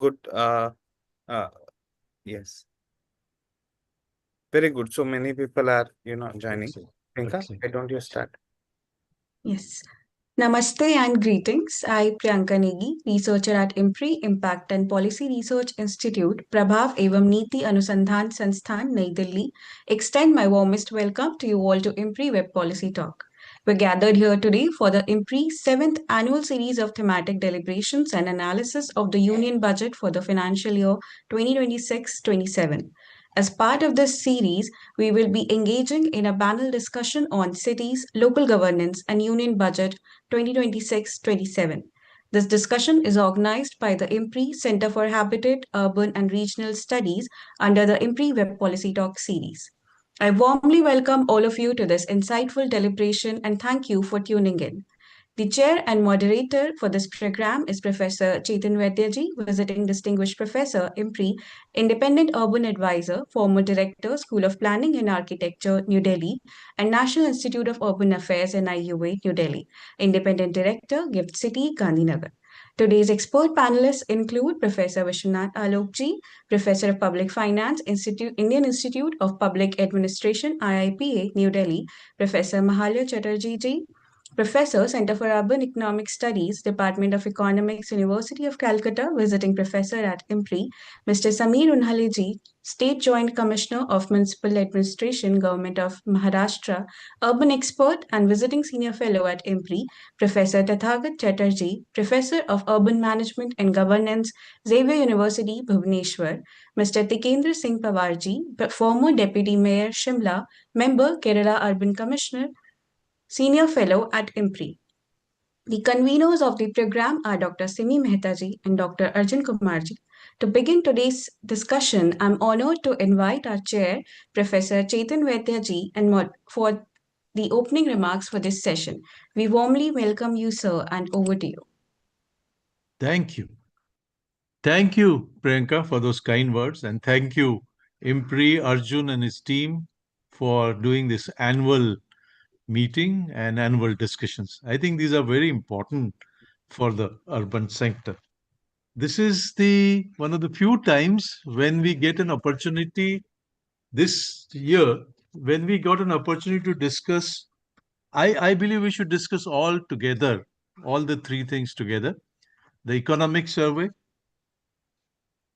Good. Uh, yes. Very good. So many people are, joining. Priyanka, why don't you start? Yes. Namaste and greetings. I, Priyanka Negi, researcher at IMPRI, Impact and Policy Research Institute, Prabhav Evam Niti Anusandhan Sansthan, Nai Delhi, extend my warmest welcome to you all to IMPRI Web Policy Talk. We're gathered here today for the IMPRI 7th annual series of thematic deliberations and analysis of the Union budget for the financial year 2026-27. As part of this series, we will be engaging in a panel discussion on cities, local governance, and union budget 2026-27. This discussion is organized by the IMPRI Center for Habitat, Urban and Regional Studies under the IMPRI Web Policy Talk series. I warmly welcome all of you to this insightful deliberation and thank you for tuning in. The chair and moderator for this program is Professor Chetan Vaidya, visiting distinguished professor, IMPRI, independent urban advisor, former director, School of Planning and Architecture, New Delhi, and National Institute of Urban Affairs, NIUA, New Delhi, independent director, Gift City, Gandhinagar. Today's expert panelists include Professor Vishwanath Alokji, Professor of Public Finance, Indian Institute of Public Administration, IIPA, New Delhi, Professor Mahalaya Chatterjee, Professor, Center for Urban Economic Studies, Department of Economics, University of Calcutta, visiting professor at IMPRI, Mr. UNhale ji, State Joint Commissioner of Municipal Administration, Government of Maharashtra, urban expert and visiting senior fellow at IMPRI, Professor Tathagata Chatterjee, Professor of Urban Management and Governance, Xavier University, Bhubaneswar, Mr. Tikender Panwar ji, former Deputy Mayor, Shimla, Member, Kerala Urban Commissioner, Senior Fellow at IMPRI. The conveners of the program are Dr. Simi Mehta ji and Dr. Arjun Kumar ji. To begin today's discussion, I'm honored to invite our chair, Professor Chetan Vaidya ji, and for the opening remarks for this session. We warmly welcome you, sir, and over to you. Thank you. Thank you, Priyanka, for those kind words. And thank you, IMPRI, Arjun and his team for doing this annual meeting and annual discussions. I think these are very important for the urban sector. This is one of the few times when we get an opportunity this year, when we got an opportunity to discuss. I believe we should discuss all together, all the three things together: the economic survey,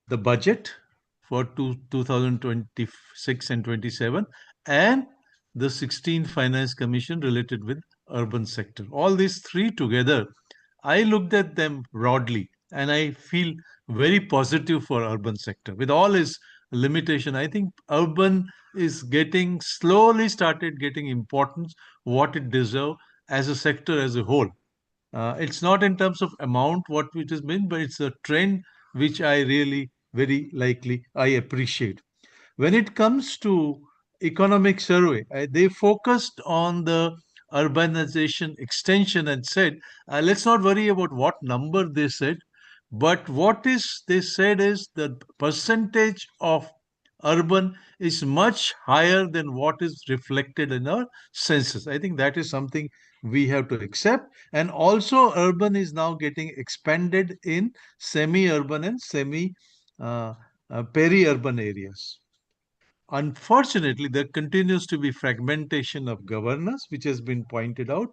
the budget for 2026 and 27, and the 16th Finance Commission related with urban sector. All these three together, I looked at them broadly and I feel very positive for urban sector. With all its limitation, I think urban is slowly started getting importance, what it deserves as a sector as a whole. It's not in terms of amount what it has been, but it's a trend which I really very likely I appreciate. When it comes to economic survey, they focused on the urbanization extension and said, let's not worry about what number they said, but they said is the percentage of urban is much higher than what is reflected in our census. I think that is something we have to accept. And also urban is now getting expanded in semi-urban and peri-urban areas. Unfortunately, there continues to be fragmentation of governance, which has been pointed out,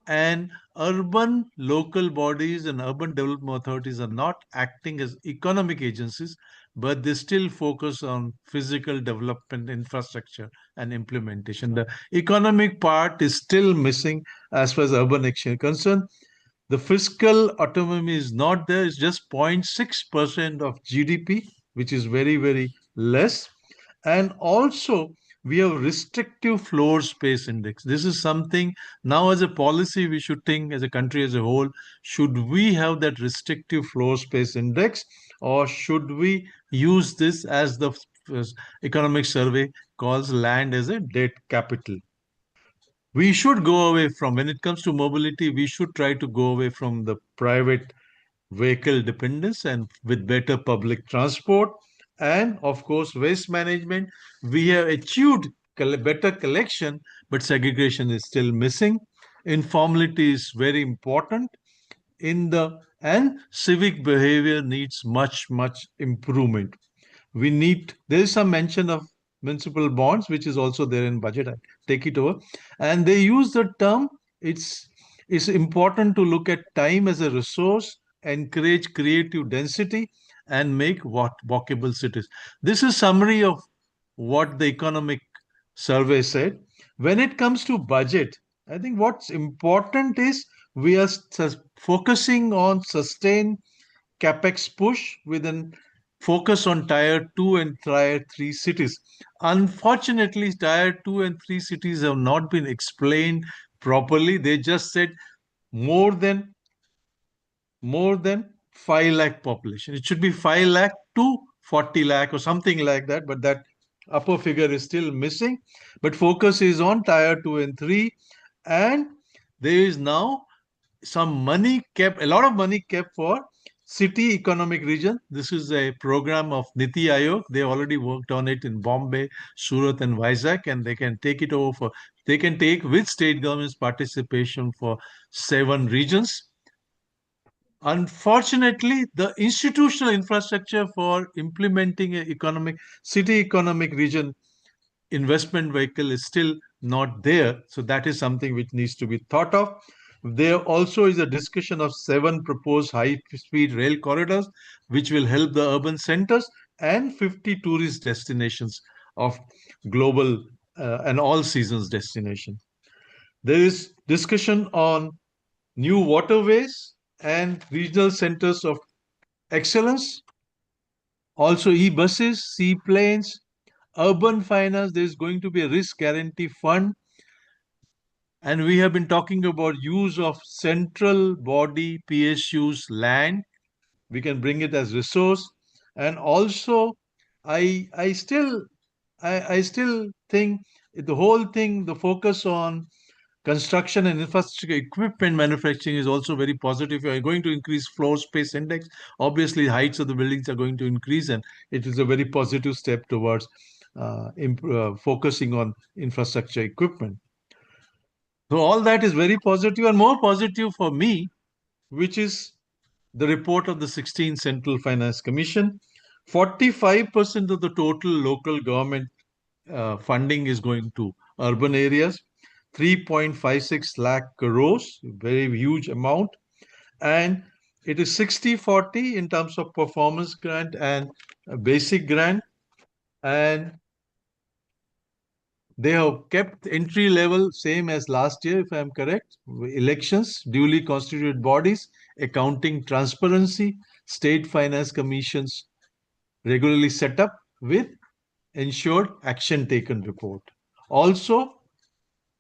and urban local bodies and urban development authorities are not acting as economic agencies, but they still focus on physical development, infrastructure, and implementation. The economic part is still missing as far as urban action is concerned. The fiscal autonomy is not there, it's just 0.6% of GDP, which is very, very less. And also, we have restrictive floor space index. This is something now as a policy we should think as a country as a whole. Should we have that restrictive floor space index, or should we use this as the economic survey calls land as a debt capital? We should go away from, when it comes to mobility, we should try to go away from the private vehicle dependence and with better public transport. And of course, waste management, we have achieved better collection, but segregation is still missing. Informality is very important in the and civic behavior needs much improvement. There is some mention of municipal bonds, which is also there in budget. I take it over. And they use the term, it's important to look at time as a resource, encourage creative density, and make walkable cities. This is summary of what the economic survey said. When it comes to budget, I think what's important is we are focusing on sustained capex push with an focus on tier 2 and tier 3 cities. Unfortunately, tier 2 and 3 cities have not been explained properly. They just said more than 5 lakh population. It should be 5 lakh to 40 lakh or something like that, but that upper figure is still missing. But focus is on tier 2 and 3, and there is now some money kept, a lot of money kept for city economic region. This is a program of Niti Aayog. They already worked on it in Bombay, Surat, and Vizag, and they can take it over they can take with state government's participation for 7 regions. Unfortunately, the institutional infrastructure for implementing a city economic region investment vehicle is still not there. So that is something which needs to be thought of. There also is a discussion of 7 proposed high-speed rail corridors, which will help the urban centers, and 50 tourist destinations of global and all seasons destination. There is discussion on new waterways and regional centers of excellence, also e-buses, seaplanes, urban finance. There's going to be a risk guarantee fund. And we have been talking about use of central body PSU's land. We can bring it as resource. And also, I still think the whole thing, the focus on construction and infrastructure equipment manufacturing is also very positive. You are going to increase floor space index. Obviously, heights of the buildings are going to increase, and it is a very positive step towards focusing on infrastructure equipment. So all that is very positive, and more positive for me, which is the report of the 16th Central Finance Commission. 45% of the total local government funding is going to urban areas. 3.56 lakh crores, very huge amount. And it is 60-40 in terms of performance grant and basic grant. And they have kept entry level same as last year, if I am correct. Elections, duly constituted bodies, accounting transparency, state finance commissions regularly set up with ensured action taken report. Also,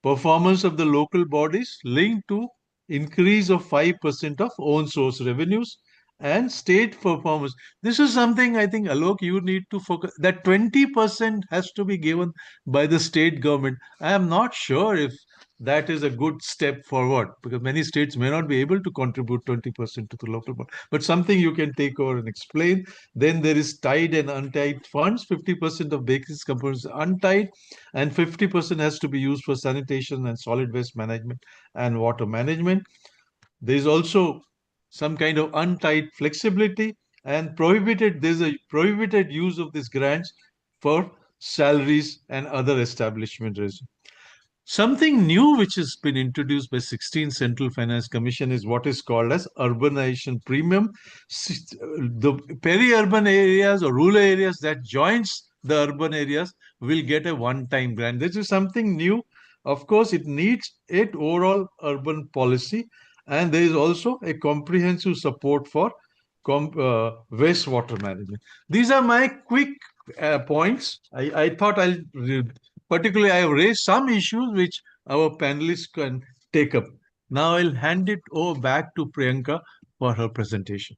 performance of the local bodies linked to increase of 5% of own source revenues and state performance. This is something I think, Alok, you need to focus. That 20% has to be given by the state government. I am not sure if that is a good step forward, because many states may not be able to contribute 20% to the local body. But something you can take over and explain. Then there is tied and untied funds. 50% of basic components are untied, and 50% has to be used for sanitation and solid waste management and water management. There is also some kind of untied flexibility, and there's a prohibited use of these grants for salaries and other establishment reasons. Something new which has been introduced by 16th Central Finance Commission is what is called as urbanization premium. The peri-urban areas or rural areas that joins the urban areas will get a one-time grant. This is something new. Of course, it needs it overall urban policy, and there is also a comprehensive support for wastewater management. These are my quick points. I thought particularly I have raised some issues which our panelists can take up. Now I'll hand it over back to Priyanka for her presentation.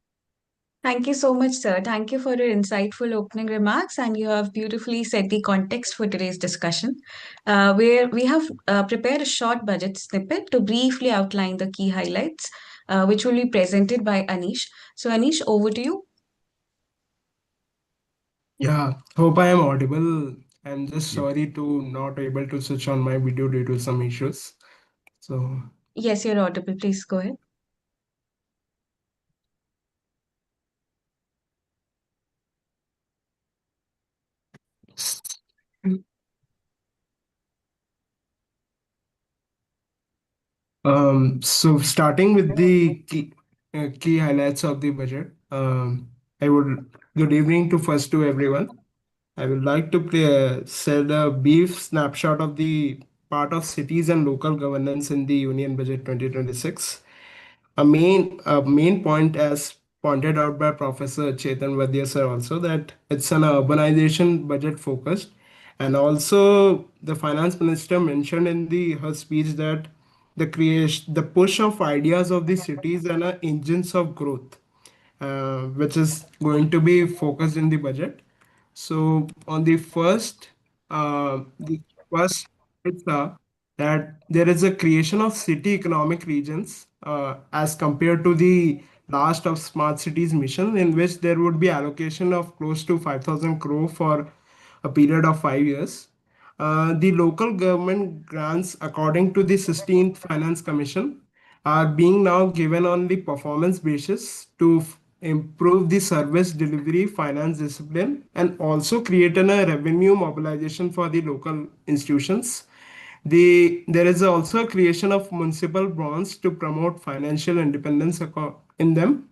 Thank you so much, sir. Thank you for your insightful opening remarks, and you have beautifully set the context for today's discussion. Where we have prepared a short budget snippet to briefly outline the key highlights, which will be presented by Anish. So, Anish, over to you. Yeah, hope I am audible. I'm just sorry to not able to switch on my video due to some issues. So yes, you're audible. Please go ahead. So starting with the key highlights of the budget, good evening to everyone. I would like to set a brief snapshot of the part of cities and local governance in the Union Budget 2026. A main point, as pointed out by Professor Chetan Vaidya sir, also that it's an urbanization budget focused, and also the finance minister mentioned in her speech that the push of ideas of the cities and engines of growth, which is going to be focused in the budget. So on the first it's that there is a creation of city economic regions as compared to the last of smart cities mission, in which there would be allocation of close to 5,000 crore for a period of 5 years. The local government grants, according to the 16th Finance Commission, are being now given on the performance basis to improve the service delivery, finance discipline, and also create a revenue mobilization for the local institutions. There is also a creation of municipal bonds to promote financial independence in them.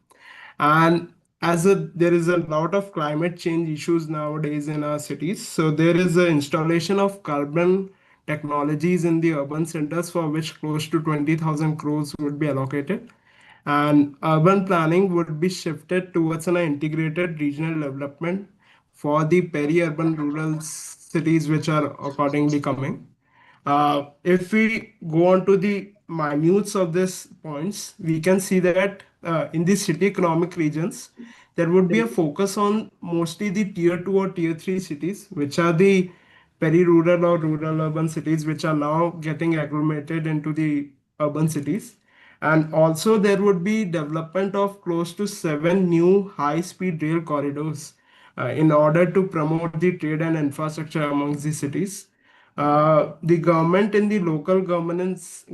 And there is a lot of climate change issues nowadays in our cities, so there is an installation of carbon technologies in the urban centers, for which close to 20,000 crores would be allocated, and urban planning would be shifted towards an integrated regional development for the peri-urban rural cities, which are accordingly coming. If we go on to the minutes of these points, we can see that in the city economic regions, there would be a focus on mostly the tier 2 or tier 3 cities, which are the peri-rural or rural urban cities, which are now getting agglomerated into the urban cities. And also there would be development of close to 7 new high-speed rail corridors in order to promote the trade and infrastructure amongst the cities. The government in the local governance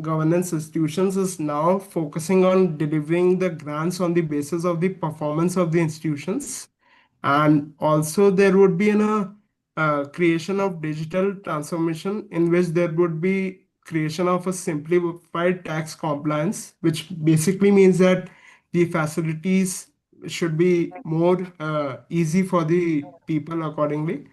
institutions is now focusing on delivering the grants on the basis of the performance of the institutions, and also there would be creation of digital transformation, in which there would be creation of a simplified tax compliance, which basically means that the facilities should be more easy for the people accordingly.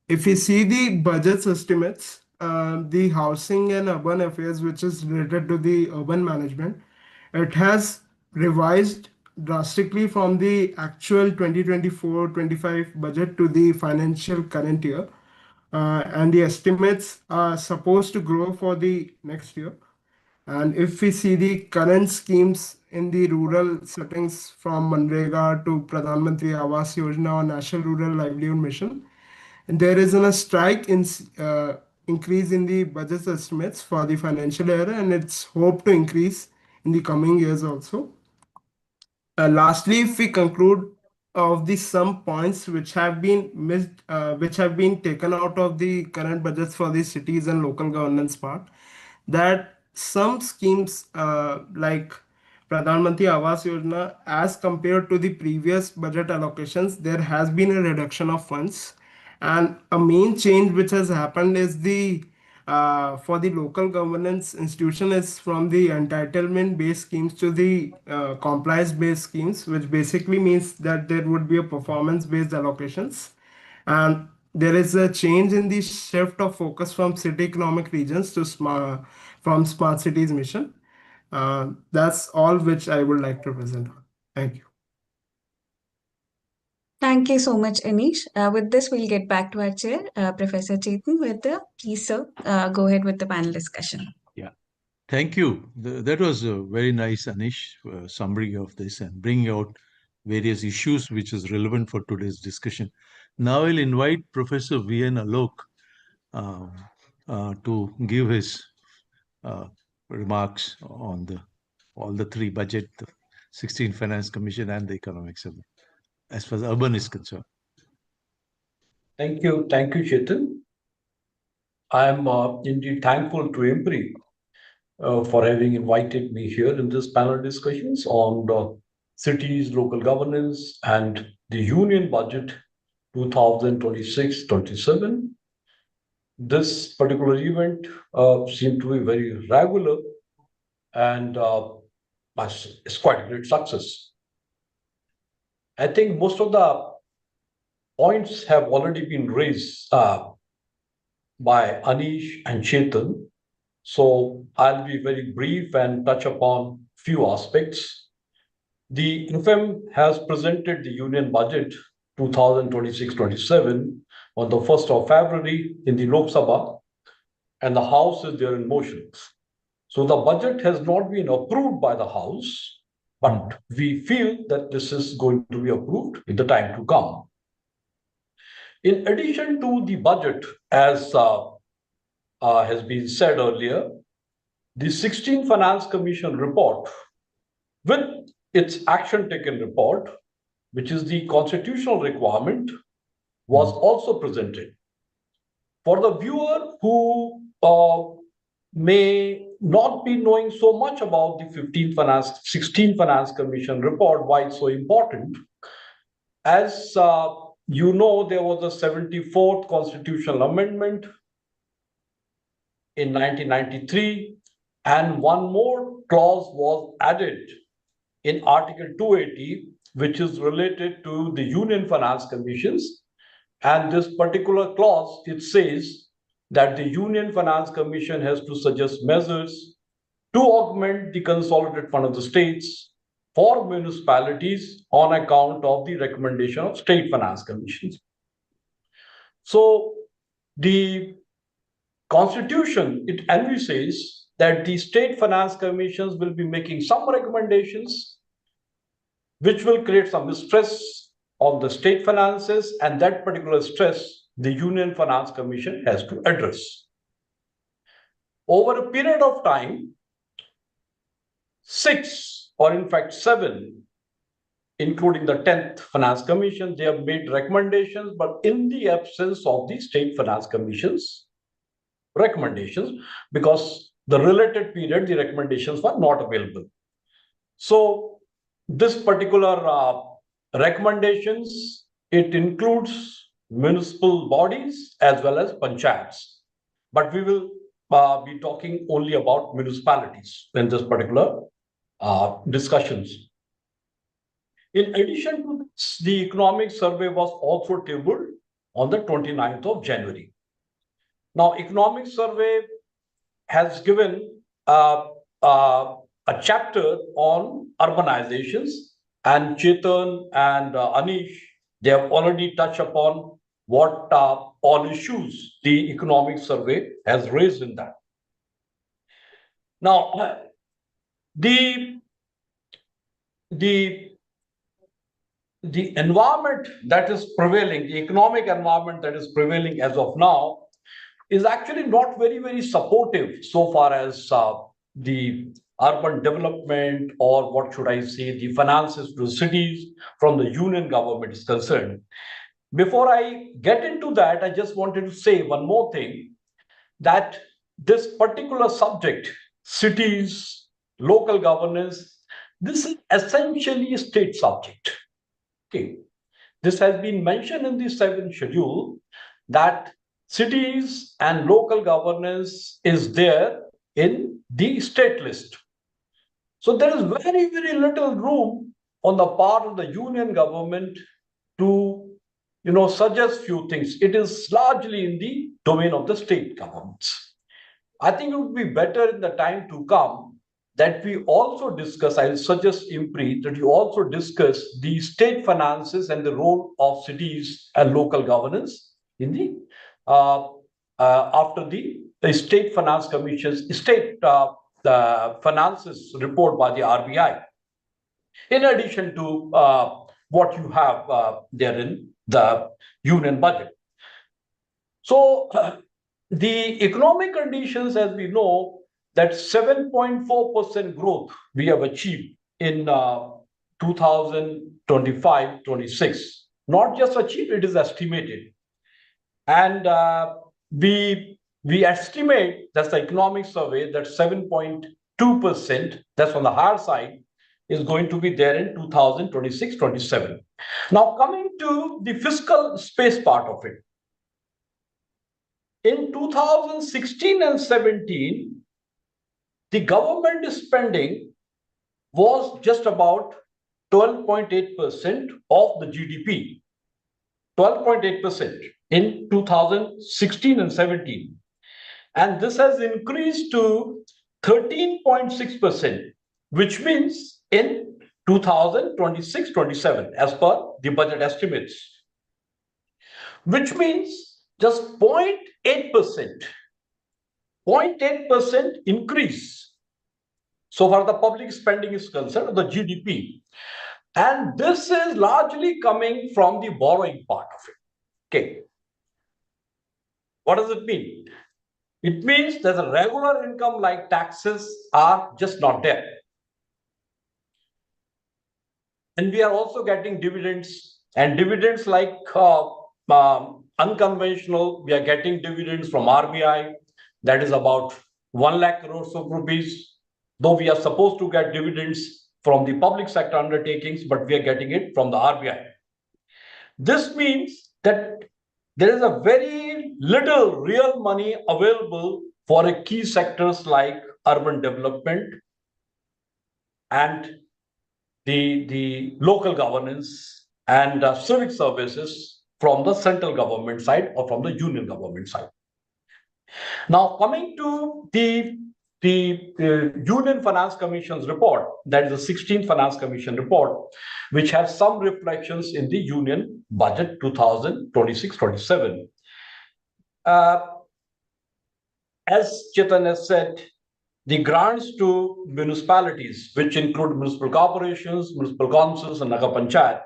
If we see the budget estimates, the housing and urban affairs, which is related to the urban management, it has revised drastically from the actual 2024-25 budget to the financial current year. And the estimates are supposed to grow for the next year. And if we see the current schemes in the rural settings, from Manrega to Pradhan Mantri Awas Yojana or National Rural Livelihood Mission, and there is a strike in increase in the budget estimates for the financial year, and it's hoped to increase in the coming years also. Lastly, if we conclude of the some points which have been missed, which have been taken out of the current budgets for the cities and local governance part, that some schemes like Pradhan Mantri Awas Yojana, as compared to the previous budget allocations, there has been a reduction of funds. And a main change which has happened is the for the local governance institution is from the entitlement based schemes to the compliance based schemes, which basically means that there would be a performance based allocations. And there is a change in the shift of focus from city economic regions to smart cities mission. That's all which I would like to present on. Thank you. Thank you so much, Anish. With this, we'll get back to our chair, Professor Chetan. Please, sir, go ahead with the panel discussion. Yeah, thank you. That was a very nice, Anish, summary of this and bringing out various issues which is relevant for today's discussion. Now I'll invite Professor V N Alok to give his remarks on all the three budget, the 16th Finance Commission and the Economic Survey, as far as urban is concerned. Thank you, Chetan. I'm indeed thankful to IMPRI for having invited me here in this panel discussions on the cities, local governance, and the Union Budget 2026-27. This particular event seemed to be very regular and it's quite a great success. I think most of the points have already been raised by Anish and Chetan. So I'll be very brief and touch upon few aspects. The FM has presented the Union Budget 2026-27 on the 1st of February in the Lok Sabha, and the House is there in motion. So the budget has not been approved by the House, but we feel that this is going to be approved in the time to come. In addition to the budget, as has been said earlier, the 16th Finance Commission report with its action taken report, which is the constitutional requirement, was also presented. For the viewer who may not be knowing so much about the 16th Finance Commission report, why it's so important, as you know, there was a 74th constitutional amendment in 1993, and one more clause was added in Article 280, which is related to the Union Finance Commissions. And this particular clause, it says that the Union Finance Commission has to suggest measures to augment the consolidated fund of the states for municipalities on account of the recommendation of state finance commissions. So the Constitution, it envisages that the state finance commissions will be making some recommendations which will create some stress on the state finances, and that particular stress the Union Finance Commission has to address. Over a period of time, 6, or in fact 7, including the 10th Finance Commission, they have made recommendations, but in the absence of the state finance commissions recommendations, because the related period, the recommendations were not available. So this particular recommendations, it includes municipal bodies as well as panchayats. But we will be talking only about municipalities in this particular discussions. In addition to this, the economic survey was also tabled on the 29th of January. Now, economic survey has given a chapter on urbanizations, and Chetan and Anish, they have already touched upon what all issues the economic survey has raised in that. Now, the environment that is prevailing, the economic environment that is prevailing as of now, is actually not very, very supportive so far as the urban development, or what should I say, the finances to cities from the union government is concerned. Before I get into that, I just wanted to say one more thing, that this particular subject, cities, local governance, this is essentially a state subject. Okay. This has been mentioned in the 7th schedule that cities and local governance is there in the state list. So there is very, very little room on the part of the union government to, suggest few things. It is largely in the domain of the state governments. I think it would be better in the time to come that we also discuss, I'll suggest IMPRI, that you also discuss the state finances and the role of cities and local governance in the after the state finance commissions, state finances report by the RBI, in addition to what you have there in the union budget. So the economic conditions, as we know, that 7.4% growth we have achieved in 2025-26. Not just achieved, it is estimated. And we estimate, that's the economic survey, that 7.2%, that's on the higher side, is going to be there in 2026-27. Now, coming to the fiscal space part of it. In 2016 and 17, the government spending was just about 12.8% of the GDP, 12.8% in 2016 and 17. And this has increased to 13.6%, which means in 2026-27, as per the budget estimates, which means just 0.8%, 0.8% increase so far the public spending is concerned, the GDP. And this is largely coming from the borrowing part of it. Okay. What does it mean? It means that the regular income like taxes are just not there. And we are also getting dividends, and dividends like unconventional, we are getting dividends from RBI, that is about 1 lakh crores of rupees, though we are supposed to get dividends from the public sector undertakings, but we are getting it from the RBI. This means that there is a very little real money available for a key sectors like urban development and the local governance and civic services from the central government side or from the union government side. Now, coming to the Union Finance Commission's report, that is the 16th Finance Commission report, which has some reflections in the Union Budget 2026-27. As Chetan has said, the grants to municipalities, which include municipal corporations, municipal councils, and Nagar Panchayat,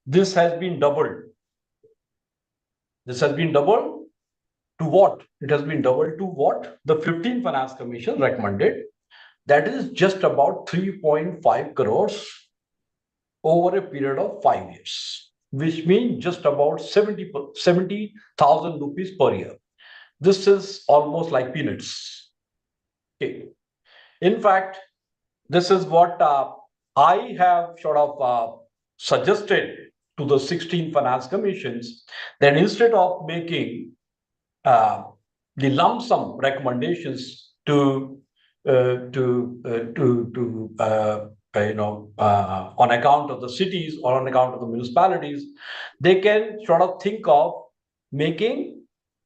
this has been doubled. This has been doubled to what? It has been doubled to what the 15th Finance Commission recommended. That is just about 3.5 crores over a period of 5 years, which means just about 70,000 rupees per year. This is almost like peanuts. Okay. In fact, this is what I have sort of suggested to the 16 finance commissions, that instead of making the lump sum recommendations on account of the cities or on account of the municipalities, they can sort of think of making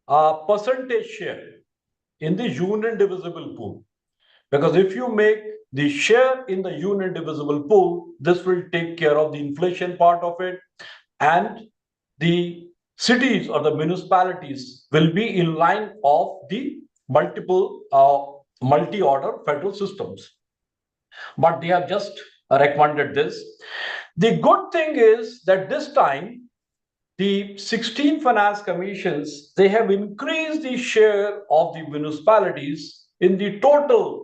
a percentage share in the union divisible pool. Because if you make the share in the union divisible pool, this will take care of the inflation part of it, and the cities or the municipalities will be in line of the multiple multi-order federal systems. But they have just recommended this. The good thing is that this time, the 16 finance commissions, they have increased the share of the municipalities in the total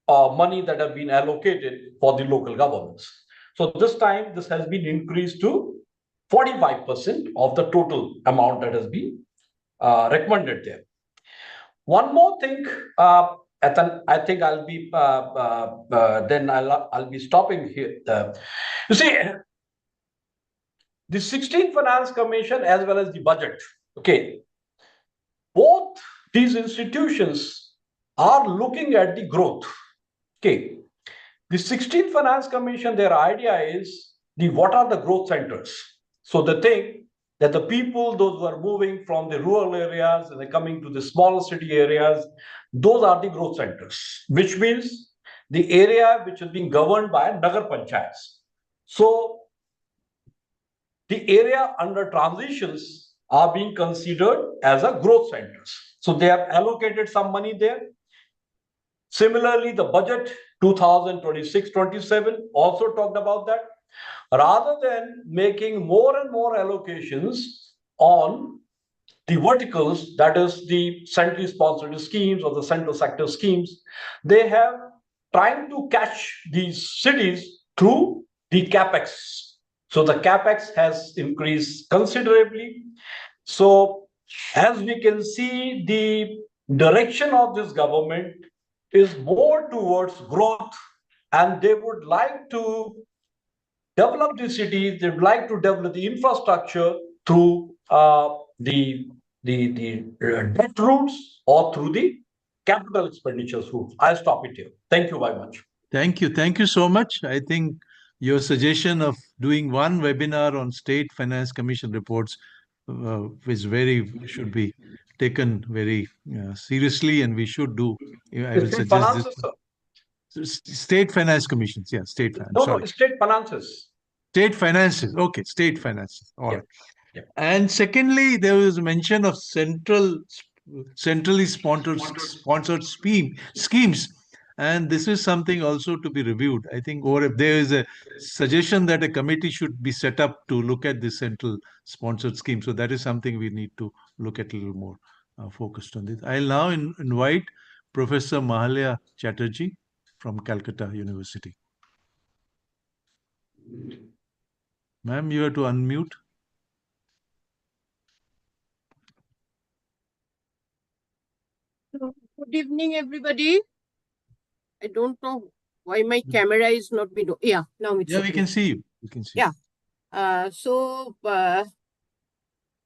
money that have been allocated for the local governments. So this time, this has been increased to 45% of the total amount that has been recommended there. One more thing, I think I'll be then I'll be stopping here. You see, the 16th Finance Commission as well as the budget, okay, both these institutions are looking at the growth. Okay, the 16th Finance Commission, their idea is what are the growth centers? So they think that the people, those who are moving from the rural areas and they're coming to the smaller city areas, those are the growth centers, which means the area which is being governed by Nagar Panchayats. So the area under transitions are being considered as a growth centers. So they have allocated some money there. Similarly, the budget 2026-27 also talked about that. Rather than making more and more allocations on the verticals, that is the centrally sponsored schemes or the central sector schemes, they have trying to catch these cities through the capex. So the capex has increased considerably. So as we can see, the direction of this government is more towards growth, and they would like to develop the cities, they would like to develop the infrastructure through the debt routes or through the capital expenditures rules. I'll stop it here. Thank you very much. Thank you. Thank you so much. I think your suggestion of doing one webinar on State Finance Commission reports should be taken very seriously, and we should do. I will State suggest finances, this. State Finance Commissions, yeah, State Finance. No, State finances. State finances. Okay, state finances. All right. Yeah. And secondly, there was mention of centrally sponsored schemes. And this is something also to be reviewed. I think, or if there is a suggestion that a committee should be set up to look at the central sponsored scheme. So that is something we need to look at a little more focused on this. I'll now invite Professor Mahalaya Chatterjee from Calcutta University. Ma'am, you have to unmute. Good evening, everybody. I don't know why my camera is not video. Yeah, now it's we can see you. We can see. Yeah.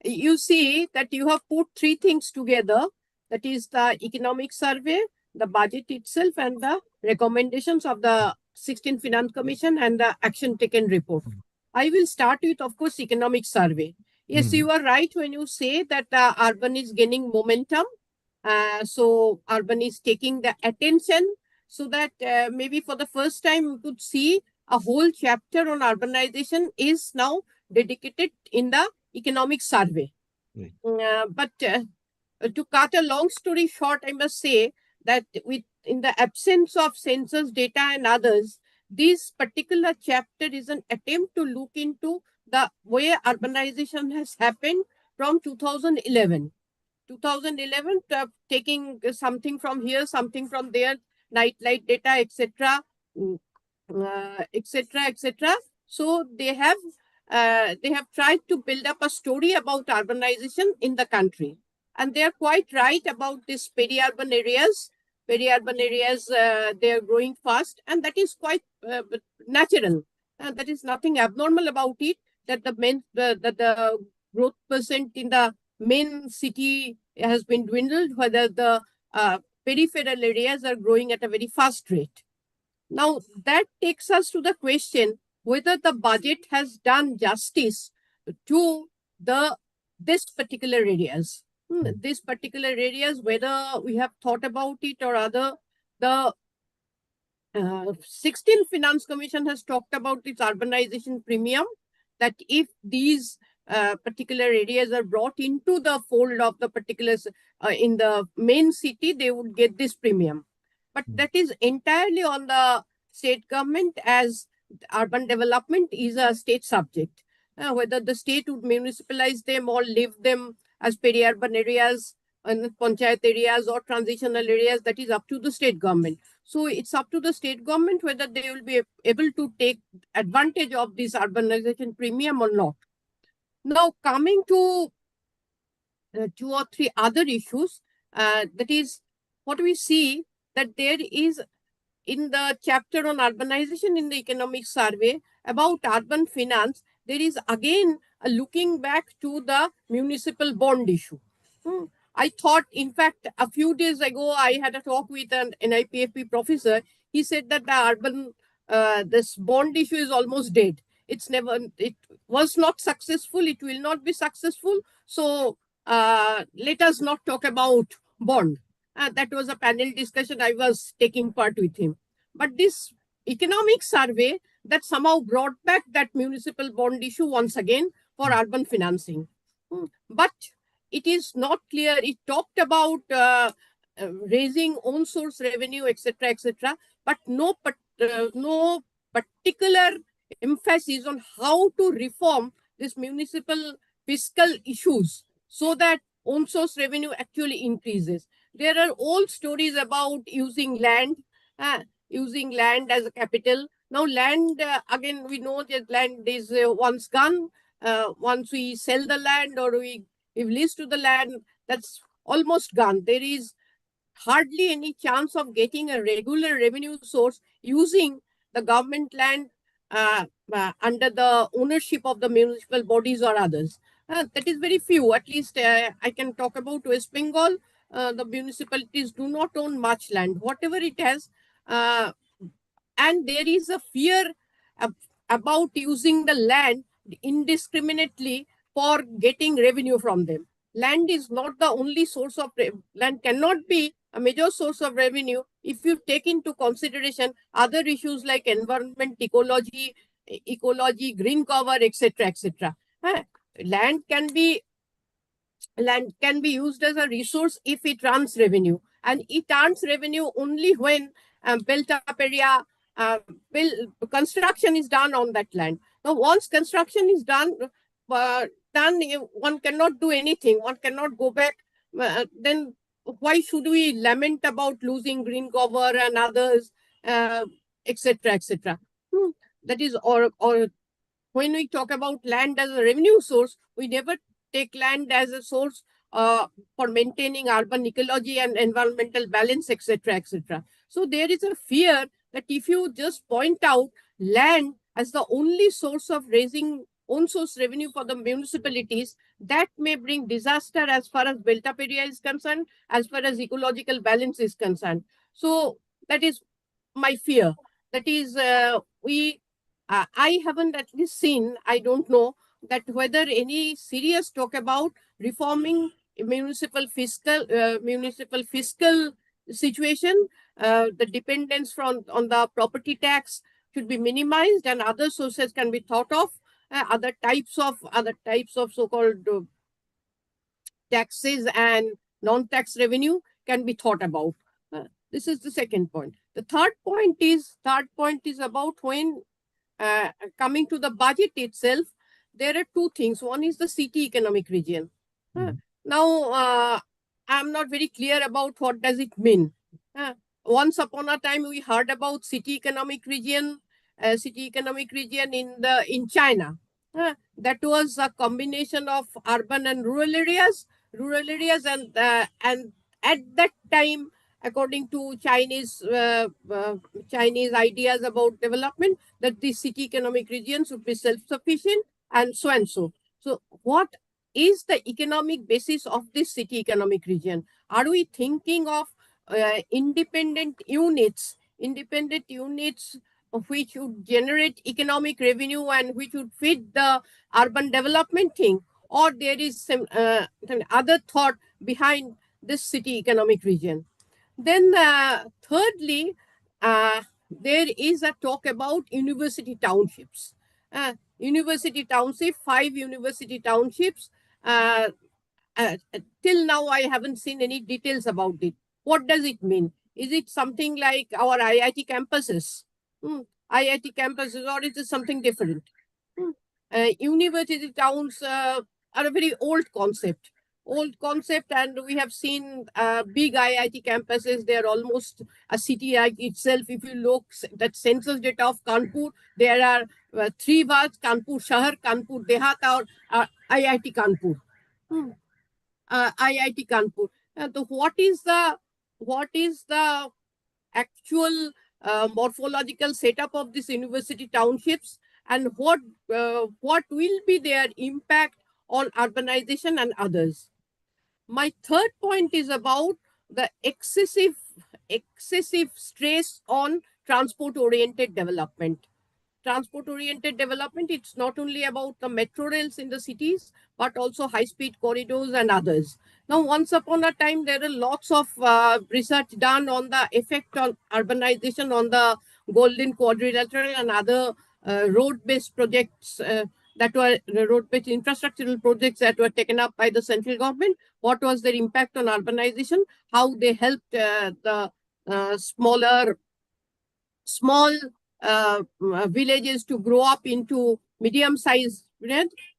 You see that you have put three things together. That is the economic survey, the budget itself, and the recommendations of the 16th Finance Commission and the action taken report. I will start with, of course, economic survey. Yes, you are right when you say that urban is gaining momentum. So urban is taking the attention, so that maybe for the first time we could see a whole chapter on urbanization is now dedicated in the economic survey. Right. But to cut a long story short, I must say that in the absence of census data and others, this particular chapter is an attempt to look into the way urbanization has happened from 2011. 2011, taking something from here, something from there, nightlight data, etc., etc., etc. So they have tried to build up a story about urbanization in the country, and they are quite right about these peri-urban areas. Peri-urban areas, they are growing fast, and that is quite natural. That is nothing abnormal about it. That the growth percent in the main city has been dwindled, whether the peripheral areas are growing at a very fast rate. Now, that takes us to the question whether the budget has done justice to this particular areas. These particular areas, whether we have thought about it or other, the 16th Finance Commission has talked about its urbanization premium, that if these particular areas are brought into the fold of the particulars in the main city, they would get this premium. But that is entirely on the state government, as urban development is a state subject. Whether the state would municipalize them or leave them as peri-urban areas and panchayat areas or transitional areas, that is up to the state government. So it's up to the state government whether they will be able to take advantage of this urbanization premium or not. Now, coming to 2 or 3 other issues, that is what we see, that there is in the chapter on urbanization in the economic survey about urban finance, there is again a looking back to the municipal bond issue. I thought, in fact, a few days ago, I had a talk with an NIPFP professor. He said that the this bond issue is almost dead. It was not successful. It will not be successful. So let us not talk about bond. That was a panel discussion I was taking part with him. But this economic survey that somehow brought back that municipal bond issue once again for urban financing. But it is not clear. It talked about raising own source revenue, etc., etc., but no particular emphasis on how to reform this municipal fiscal issues so that own source revenue actually increases. There are old stories about using land as a capital. Now land, again, we know that land is once gone. Once we sell the land or we give lease to the land, that's almost gone. There is hardly any chance of getting a regular revenue source using the government land under the ownership of the municipal bodies or others. That is very few. At least I can talk about West Bengal. the municipalities do not own much land, whatever it has, and there is a fear about using the land indiscriminately for getting revenue from them. Land is not the only source of land cannot be a major source of revenue if you take into consideration other issues like environment, ecology, green cover, etc., etc. Land can be used as a resource if it runs revenue, and it earns revenue only when built-up area construction is done on that land. Now, once construction is done, one cannot do anything. One cannot go back. Then why should we lament about losing green cover and others, etc., etc.? That is, or when we talk about land as a revenue source, we never take land as a source for maintaining urban ecology and environmental balance, etc., etc. So there is a fear that if you just point out land as the only source of raising own source revenue for the municipalities, that may bring disaster as far as built-up area is concerned, as far as ecological balance is concerned. So that is my fear. That is, I haven't at least seen, I don't know, that whether any serious talk about reforming municipal fiscal situation, the dependence on the property tax should be minimized, and other sources can be thought of. Other types of so-called taxes and non-tax revenue can be thought about. This is the second point. The third point is about when coming to the budget itself, there are two things. One is the city economic region. Now, I'm not very clear about what does it mean. Once upon a time, we heard about city economic region in China. That was a combination of urban and rural areas, and at that time, according to Chinese ideas about development, that the city economic regions would be self-sufficient and so and so. So what is the economic basis of this city economic region? Are we thinking of independent units which would generate economic revenue and which would feed the urban development thing? Or there is some other thought behind this city economic region? Then thirdly, there is a talk about university townships. University township, 5 university townships. Till now, I haven't seen any details about it. What does it mean? Is it something like our IIT campuses? IIT campuses, or is it something different? University towns are a very old concept, and we have seen big IIT campuses. They are almost a city like itself. If you look at census data of Kanpur, there are 3 words: Kanpur Shahar, Kanpur Dehat, or IIT Kanpur. IIT Kanpur. So what is the actual morphological setup of these university townships, and what will be their impact on urbanization and others? My third point is about the excessive stress on transport-oriented development. Transport-oriented development, it's not only about the metro rails in the cities, but also high-speed corridors and others. Now, once upon a time, there are lots of research done on the effect on urbanization on the Golden Quadrilateral and other road-based projects that were road-based infrastructural projects that were taken up by the central government. What was their impact on urbanization? How they helped the small villages to grow up into medium-sized,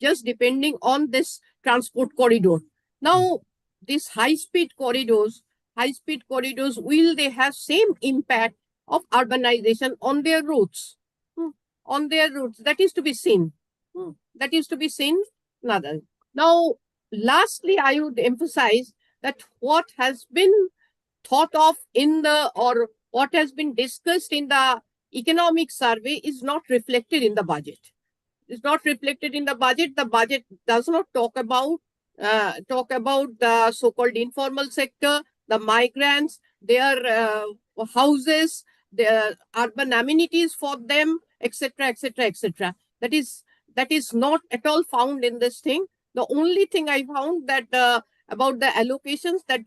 just depending on this transport corridor. Now, these high-speed corridors, will they have same impact of urbanization on their routes? On their routes, that is to be seen. That is to be seen. Now, lastly, I would emphasize that what has been thought of or what has been discussed in the economic survey is not reflected in the budget. It's not reflected in the budget. The budget does not talk about talk about the so-called informal sector, the migrants, their houses, their urban amenities for them, etc., etc., etc. That is not at all found in this thing. The only thing I found that about the allocations that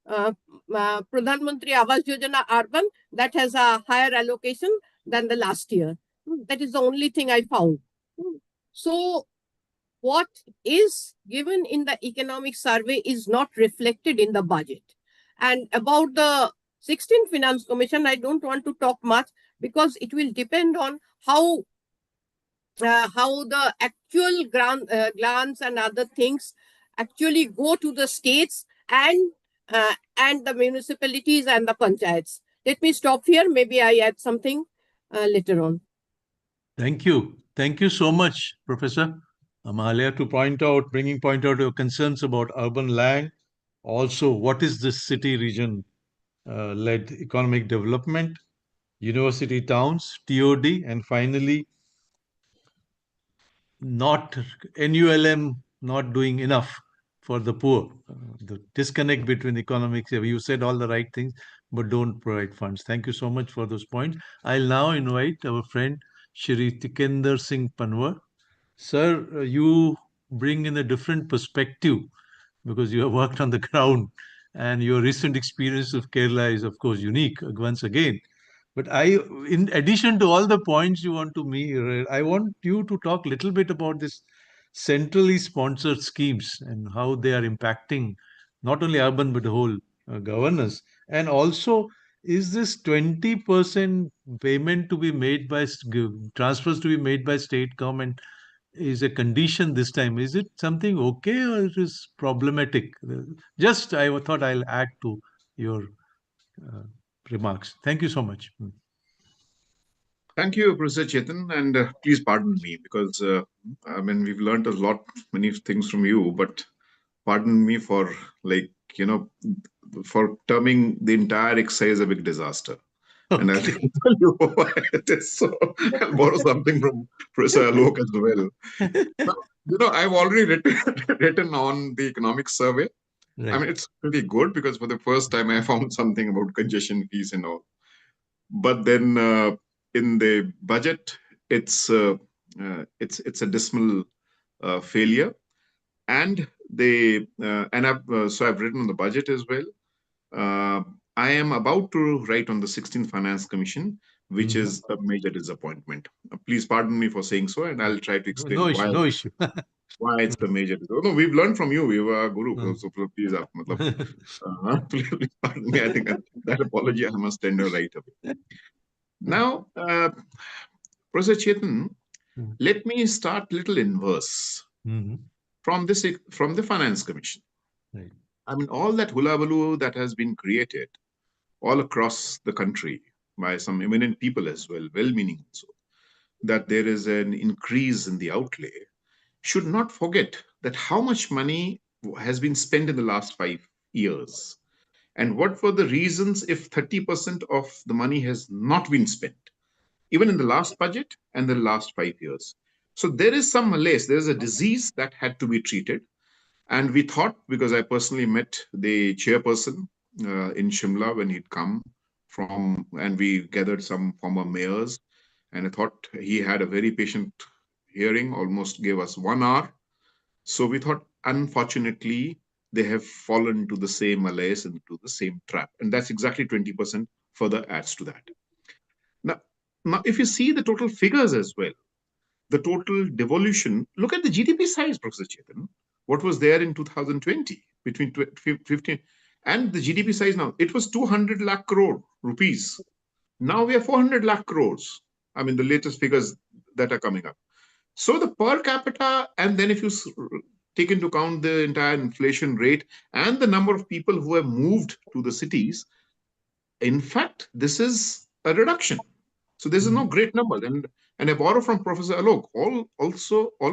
Pradhan Mantri Awas Yojana Urban, that has a higher allocation than the last year. That is the only thing I found. So what is given in the economic survey is not reflected in the budget. And about the 16th Finance Commission, I don't want to talk much because it will depend on how the actual grants and other things actually go to the states and the municipalities and the panchayats. Let me stop here. Maybe I add something later on. Thank you. Thank you so much, Professor Mahalaya, to point out your concerns about urban land. Also, what is this city region led economic development, university towns, TOD, and finally, not NULM not doing enough for the poor. The disconnect between economics. You said all the right things, but don't provide funds. Thank you so much for those points. I'll now invite our friend Shri Tikender Panwar. Sir, you bring in a different perspective because you have worked on the ground and your recent experience of Kerala is, of course, unique once again. But in addition to all the points you want to me, I want you to talk a little bit about this centrally sponsored schemes and how they are impacting not only urban but the whole governance. And also, is this 20% payment to be made by transfers to be made by state government is a condition this time? Is it something okay or it is problematic? Just I thought I'll add to your remarks. Thank you so much. Thank you, Professor Chetan, and please pardon me because I mean we've learned a lot, many things from you, but pardon me for for terming the entire exercise a big disaster. Okay. And I'll tell you why it is so. I'll borrow something from Professor Alok as well. Now, I've already written on the economic survey. Right. I mean, it's pretty good because for the first time I found something about congestion fees and all. But then in the budget, it's a dismal failure, and I've written on the budget as well. I am about to write on the 16th Finance Commission, which is a major disappointment. Please pardon me for saying so, and I'll try to explain why it's a major disappointment. No, we've learned from you. We were a guru, so please, please pardon me. I think that apology I must tender right away. Now, Professor Chetan, let me start little inverse from the Finance Commission. Right. I mean, all that hullabaloo that has been created all across the country by some eminent people as well, well-meaning also, that there is an increase in the outlay, should not forget that how much money has been spent in the last 5 years. And what were the reasons if 30% of the money has not been spent, even in the last budget and the last 5 years? So there is some malaise, there is a disease that had to be treated. And we thought, because I personally met the chairperson in Shimla when he'd come from, and we gathered some former mayors, and I thought he had a very patient hearing, almost gave us 1 hour. So we thought, unfortunately, they have fallen to the same malaise and to the same trap. And that's exactly 20% further adds to that. Now, if you see the total figures as well, the total devolution, look at the GDP size, Professor Chetan. What was there in 2020 between 15 and the GDP size now? It was 200 lakh crore rupees. Now we are 400 lakh crores. I mean, the latest figures that are coming up. So the per capita, and then if you take into account the entire inflation rate and the number of people who have moved to the cities, in fact, this is a reduction. So this is no great number. And I borrow from Professor Alok, all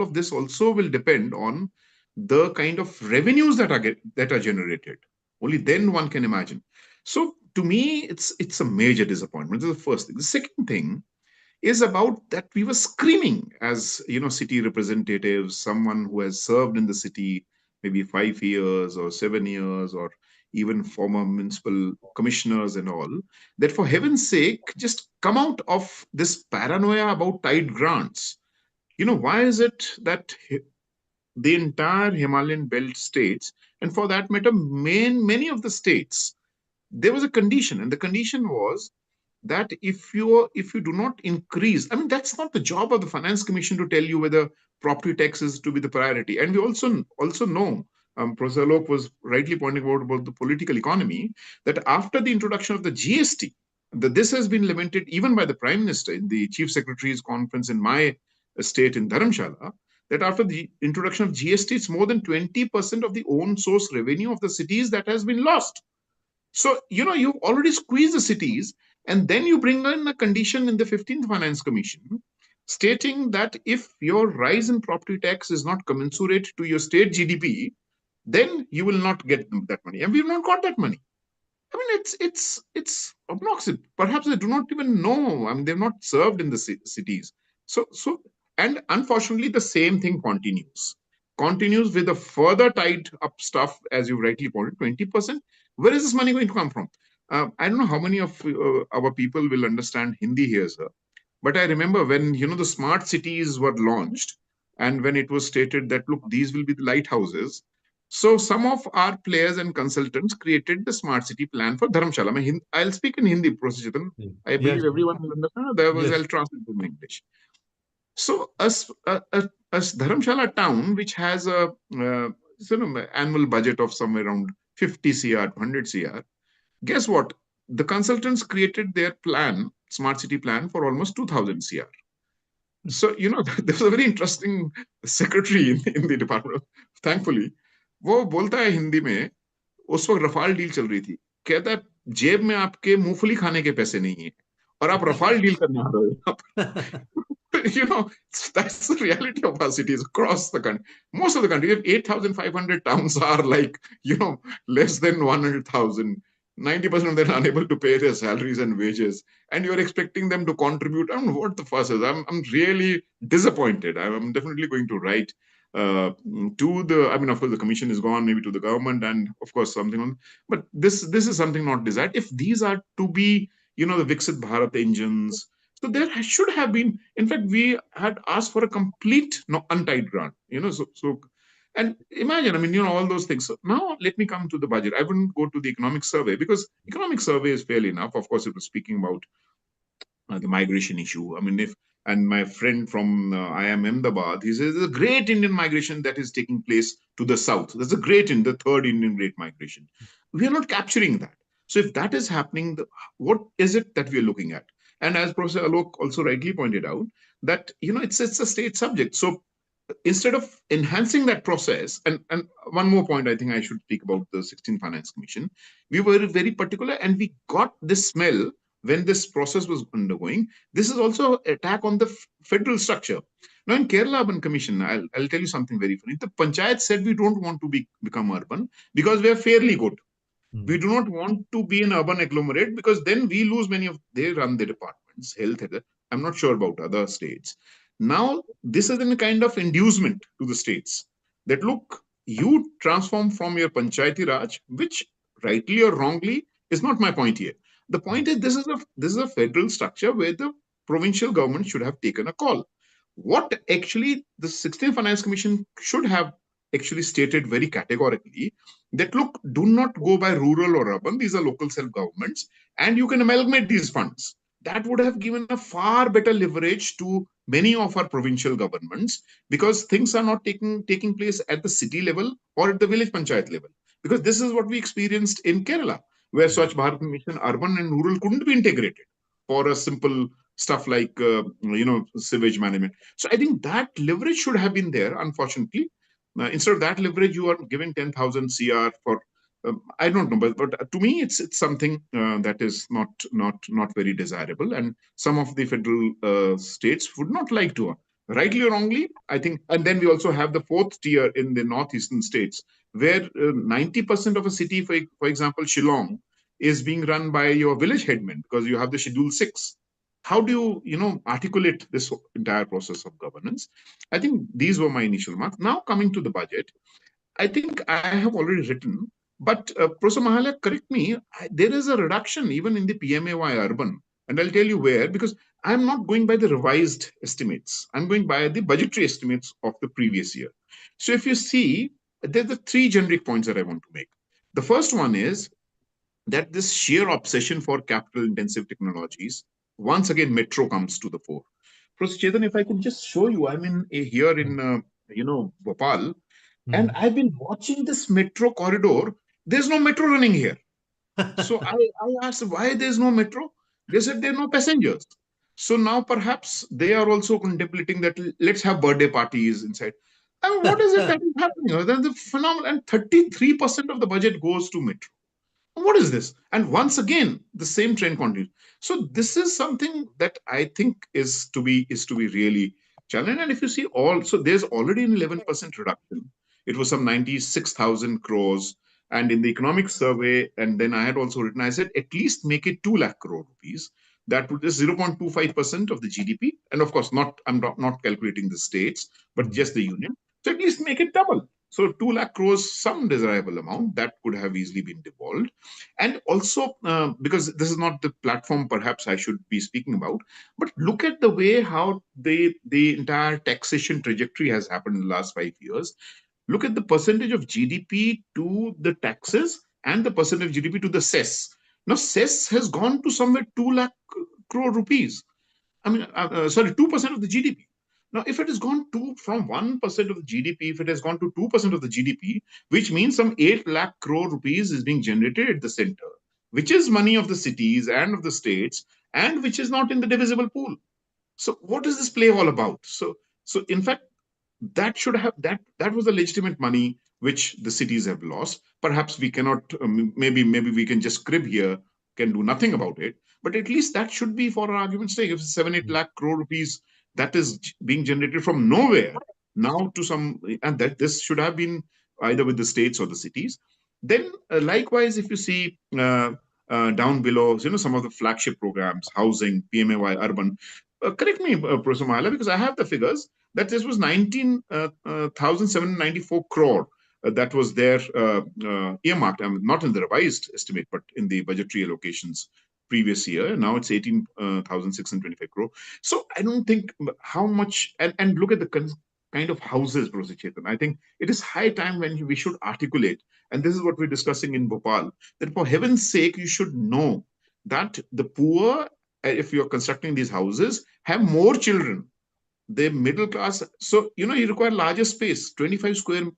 of this also will depend on the kind of revenues that are generated. Only then one can imagine. So to me, it's a major disappointment. This is the first thing. The second thing is about that we were screaming as city representatives, someone who has served in the city maybe 5 years or 7 years, or even former municipal commissioners and all, that for heaven's sake, just come out of this paranoia about tide grants. Why is it that the entire Himalayan belt states, and for that matter, many of the states, there was a condition, and the condition was that if you do not increase, I mean, that's not the job of the Finance Commission to tell you whether property tax is to be the priority. And we also know, Professor Alok was rightly pointing out about the political economy, that after the introduction of the GST, this has been lamented even by the Prime Minister in the Chief Secretary's conference in my state in Dharamshala, that after the introduction of GST, it's more than 20% of the own source revenue of the cities that has been lost. So, you've already squeezed the cities, and then you bring in a condition in the 15th Finance Commission stating that if your rise in property tax is not commensurate to your state GDP, then you will not get that money. And we've not got that money. I mean, it's obnoxious. Perhaps they do not even know. I mean, they're not served in the cities. And unfortunately, the same thing continues with a further tied up stuff, as you rightly pointed, 20%. Where is this money going to come from? I don't know how many of our people will understand Hindi here, sir. But I remember when, the smart cities were launched, and when it was stated that, look, these will be the lighthouses. So some of our players and consultants created the smart city plan for Dharamshala. I'll speak in Hindi, Professor Chetan. I believe everyone will understand. I'll translate to English. So as Dharamshala town, which has a annual budget of somewhere around 50 CR, 100 CR, guess what? The consultants created their plan, smart city plan, for almost 2000 CR. So, there was a very interesting secretary in the department, thankfully. वो बोलता है हिंदी में, उस वक्त Rafale deal चल रही थी, कहता है जेब में आपके मूंगफली खाने के पैसे नहीं है और आप रफाल डील करने आ रहे हो. That's the reality of our cities across the country. Most of the country, 8,500 towns are like, less than 100,000. 90% of them are unable to pay their salaries and wages, and you're expecting them to contribute. I don't know what the fuss is. I'm really disappointed. I'm definitely going to write to the, I mean, of course, the commission is gone, maybe to the government, and of course, something on, but this is something not desired. If these are to be, the Viksit Bharat engines, so there should have been, in fact, we had asked for a complete untied grant, and imagine, I mean, all those things. So now let me come to the budget. I wouldn't go to the economic survey because economic survey is fairly enough. Of course, it was speaking about the migration issue. I mean, and my friend from IIM Ahmedabad, he says there's a great Indian migration that is taking place to the south. There's a the third Indian great migration. We are not capturing that. So if that is happening, what is it that we are looking at? And as Professor Alok also rightly pointed out, that, it's a state subject. So instead of enhancing that process, and one more point I think I should speak about the 16th Finance Commission, we were very particular, and we got this smell when this process was undergoing. This is also an attack on the federal structure. Now in Kerala Urban Commission, I'll tell you something very funny. The Panchayat said we don't want to become urban because we are fairly good. We do not want to be an urban agglomerate because then we lose they run the departments, health. I'm not sure about other states. Now, this is a kind of inducement to the states that, look, you transform from your Panchayati Raj, which rightly or wrongly is not my point here. The point is this is a federal structure where the provincial government should have taken a call. What actually the 16th Finance Commission should have actually stated very categorically that, look, do not go by rural or urban. These are local self-governments, and you can amalgamate these funds. That would have given a far better leverage to many of our provincial governments, because things are not taking place at the city level or at the village panchayat level. Because this is what we experienced in Kerala, where Swachh Bharat Mission, urban and rural couldn't be integrated for a simple stuff like, sewage management. So I think that leverage should have been there, unfortunately. Instead of that leverage, you are giving 10,000 CR for, I don't know, but to me, it's something that is not very desirable, and some of the federal states would not like to. Rightly or wrongly, I think, and then we also have the fourth tier in the northeastern states, where 90% of a city, for example, Shillong, is being run by your village headman because you have the Schedule 6. How do you, articulate this entire process of governance? I think these were my initial remarks. Now coming to the budget, I think I have already written, but Professor Mahalaya, correct me, there is a reduction even in the PMAY urban. And I'll tell you where, because I'm not going by the revised estimates. I'm going by the budgetary estimates of the previous year. So if you see, there's the three generic points that I want to make. The first one is that this sheer obsession for capital-intensive technologies, once again, metro comes to the fore. Professor Chetan, if I could just show you, I'm here in, Bhopal, and I've been watching this metro corridor. There's no metro running here. So I asked why there's no metro. They said there are no passengers. So now perhaps they are also contemplating that let's have birthday parties inside. I mean, what is it that is happening? Then the phenomenal, and 33% of the budget goes to metro. What is this? And once again, the same trend continues. So this is something that I think is to be really challenged. And if you see so there's already an 11% reduction. It was some 96,000 crores. And in the economic survey, and then I had also written, I said, at least make it 2 lakh crore rupees. That would be 0.25% of the GDP. And of course, I'm not calculating the states, but just the union. So at least make it double. So 2 lakh crores, some desirable amount that could have easily been devolved. And also, because this is not the platform perhaps I should be speaking about, but look at the way how the entire taxation trajectory has happened in the last 5 years. Look at the percentage of GDP to the taxes and the percentage of GDP to the cess. Now, cess has gone to somewhere 2 lakh crore rupees. I mean, 2% of the GDP. Now, if it has gone from 1% of the GDP, if it has gone to 2% of the GDP, which means some 8 lakh crore rupees is being generated at the center, which is money of the cities and of the states, and which is not in the divisible pool. So what is this play all about? So in fact, that should have that was the legitimate money which the cities have lost. Perhaps we cannot, maybe we can just crib here, can do nothing about it, but at least that should be, for argument's sake, if 7-8 lakh crore rupees that is being generated from nowhere now to some, and that this should have been either with the states or the cities. Then likewise, if you see down below, some of the flagship programs, housing, PMAY, urban, correct me, Professor Mahalaya, because I have the figures, that this was 19,794 crore that was there earmarked. I mean, not in the revised estimate, but in the budgetary allocations previous year. Now it's 18,625 crore. So I don't think how much, and look at the kind of houses, Professor Chetan. I think it is high time when we should articulate, and this is what we're discussing in Bhopal, that for heaven's sake, you should know that the poor, if you're constructing these houses, have more children. The middle class, so you require larger space. 25 square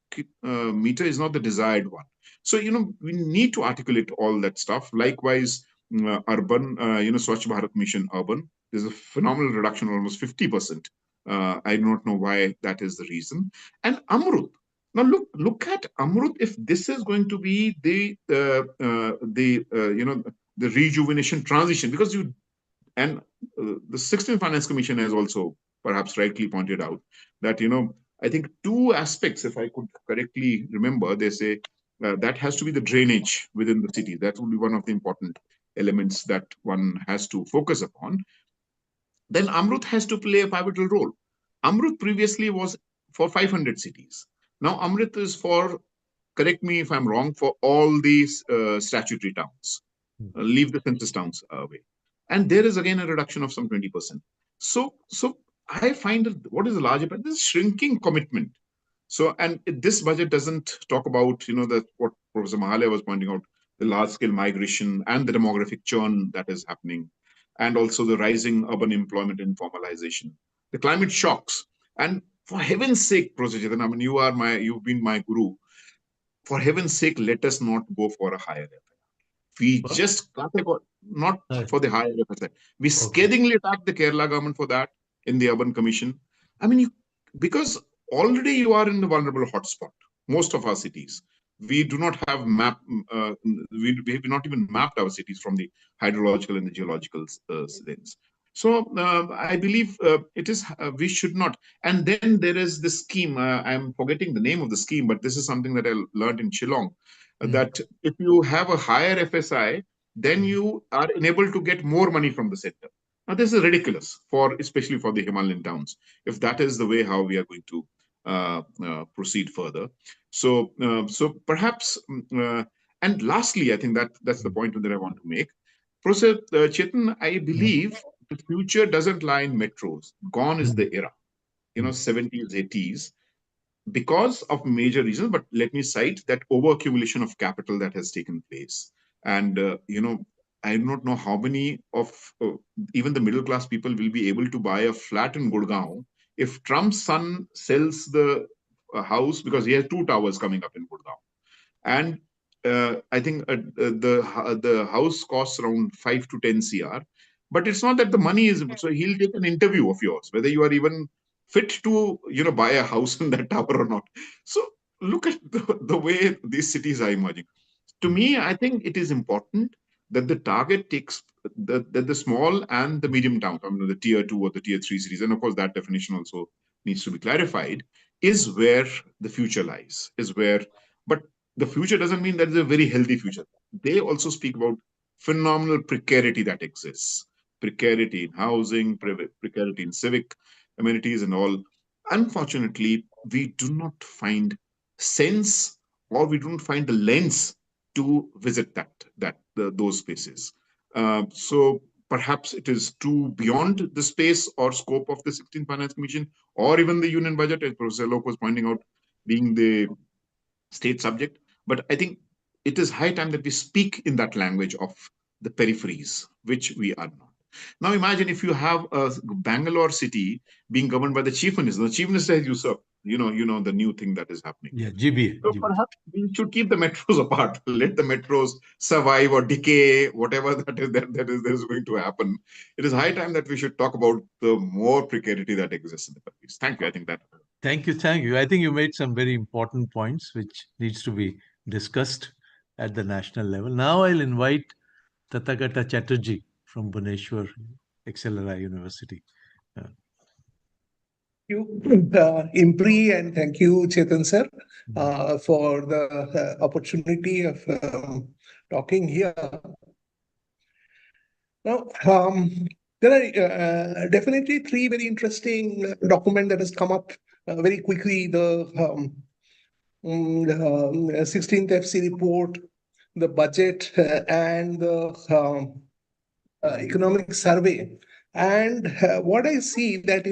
meter is not the desired one. So we need to articulate all that stuff. Likewise, urban, Swachh Bharat Mission urban, there's a phenomenal reduction, almost 50%. I do not know why that is the reason. And Amrut. Now look at Amrut. If this is going to be the rejuvenation transition, because the 16th Finance Commission has also perhaps rightly pointed out that, I think two aspects, if I could correctly remember, they say that has to be the drainage within the city. That would be one of the important elements that one has to focus upon. Then Amrut has to play a pivotal role. Amrut previously was for 500 cities. Now Amrut is for, correct me if I'm wrong, for all these statutory towns. Leave the census towns away. And there is again a reduction of some 20%. So I find that what is the larger, but this shrinking commitment. So, and this budget doesn't talk about, what Professor Mahalaya was pointing out, the large scale migration and the demographic churn that is happening, and also the rising urban employment and formalization, the climate shocks. And for heaven's sake, Professor Chetan, I mean, you've been my guru. For heaven's sake, let us not go for a higher FI. We just not for the higher FSI. We scathingly attacked the Kerala government for that in the urban commission. I mean, because already you are in the vulnerable hotspot. Most of our cities, we do not have we have not even mapped our cities from the hydrological and the geological things. So I believe it is we should not. And then there is this scheme. I'm forgetting the name of the scheme, but this is something that I learned in Shillong. That if you have a higher FSI, then you are enabled to get more money from the center. Now, this is ridiculous, especially for the Himalayan towns, if that is the way how we are going to proceed further. So, perhaps, and lastly, I think that's the point that I want to make. Professor Chetan, I believe the future doesn't lie in metros. Gone is the era, 70s, 80s, because of major reasons. But let me cite that overaccumulation of capital that has taken place. And, I do not know how many of even the middle class people will be able to buy a flat in Gurgaon if Trump's son sells the house, because he has 2 towers coming up in Gurgaon. And I think the house costs around 5 to 10 CR. But it's not that the money is, so he'll take an interview of yours, whether you are even fit to, buy a house in that tower or not. So look at the way these cities are emerging. To me, I think it is important that the target takes the small and the medium town, the tier 2 or the tier 3 cities, and of course that definition also needs to be clarified, is where the future lies, but the future doesn't mean that it's a very healthy future. They also speak about phenomenal precarity that exists, precarity in housing, precarity in civic amenities and all. Unfortunately, we do not find sense, or we don't find the lens to visit those spaces. So perhaps it is too beyond the space or scope of the 16th Finance Commission, or even the Union Budget, as Professor Alok was pointing out, being the state subject. But I think it is high time that we speak in that language of the peripheries, which we are not. Now imagine if you have a Bangalore city being governed by the chief minister. The chief minister has usurped, the new thing that is happening. Yeah, GBA. So perhaps we should keep the metros apart. Let the metros survive or decay, whatever that is going to happen. It is high time that we should talk about the more precarity that exists in the countries. Thank you. I think that. Thank you. I think you made some very important points which needs to be discussed at the national level. Now I'll invite Tathagata Chatterjee from Bhubaneswar, XLRI University. Thank you, IMPRI, and thank you, Chetan sir, for the opportunity of talking here. Now, there are definitely 3 very interesting documents that has come up very quickly. The 16th FC report, the budget, and the economic survey. And what I see that,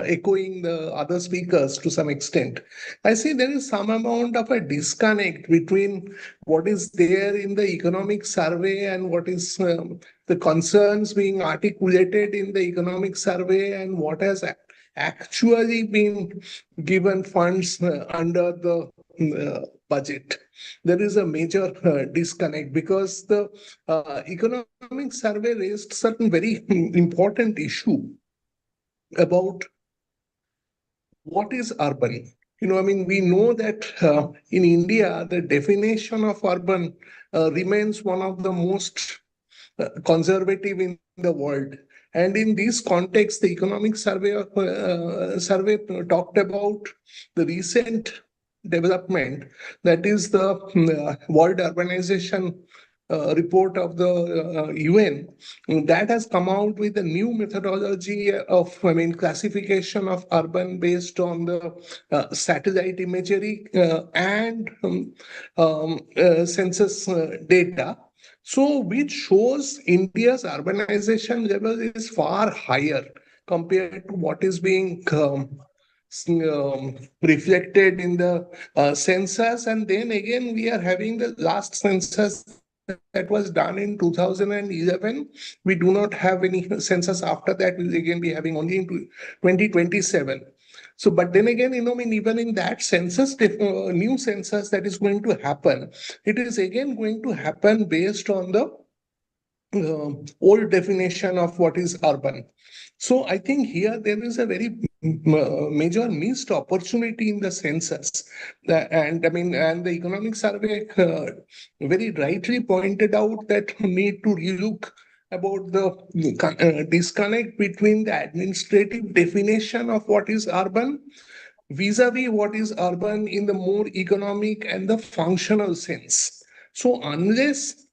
echoing the other speakers to some extent, I see there is some amount of a disconnect between what is there in the economic survey and what is the concerns being articulated in the economic survey and what has actually been given funds under the budget. There is a major disconnect because the economic survey raised certain very important issue about what is urban. We know that in India, the definition of urban remains one of the most conservative in the world. And in this context, the economic survey talked about the recent development, that is the World Urbanization report of the UN, that has come out with a new methodology of classification of urban based on the satellite imagery and census data. So which shows India's urbanization level is far higher compared to what is being reflected in the census. And then again, we are having the last census that was done in 2011. We do not have any census after that. We'll again be having only in 2027. So, but then again, even in that census, new census that is going to happen, it is again going to happen based on the old definition of what is urban. So I think here there is a very major missed opportunity in the census. And the economic survey very rightly pointed out that we need to relook about the disconnect between the administrative definition of what is urban vis-a-vis what is urban in the more economic and the functional sense. So unless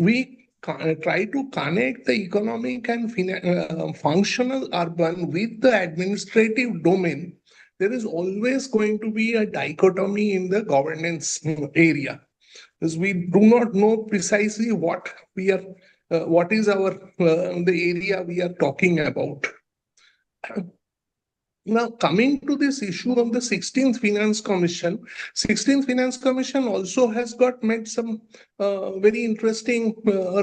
we try to connect the economic and functional urban with the administrative domain, there is always going to be a dichotomy in the governance area, because we do not know precisely what is our the area we are talking about. Now, coming to this issue of the 16th Finance Commission, 16th Finance Commission also has made some very interesting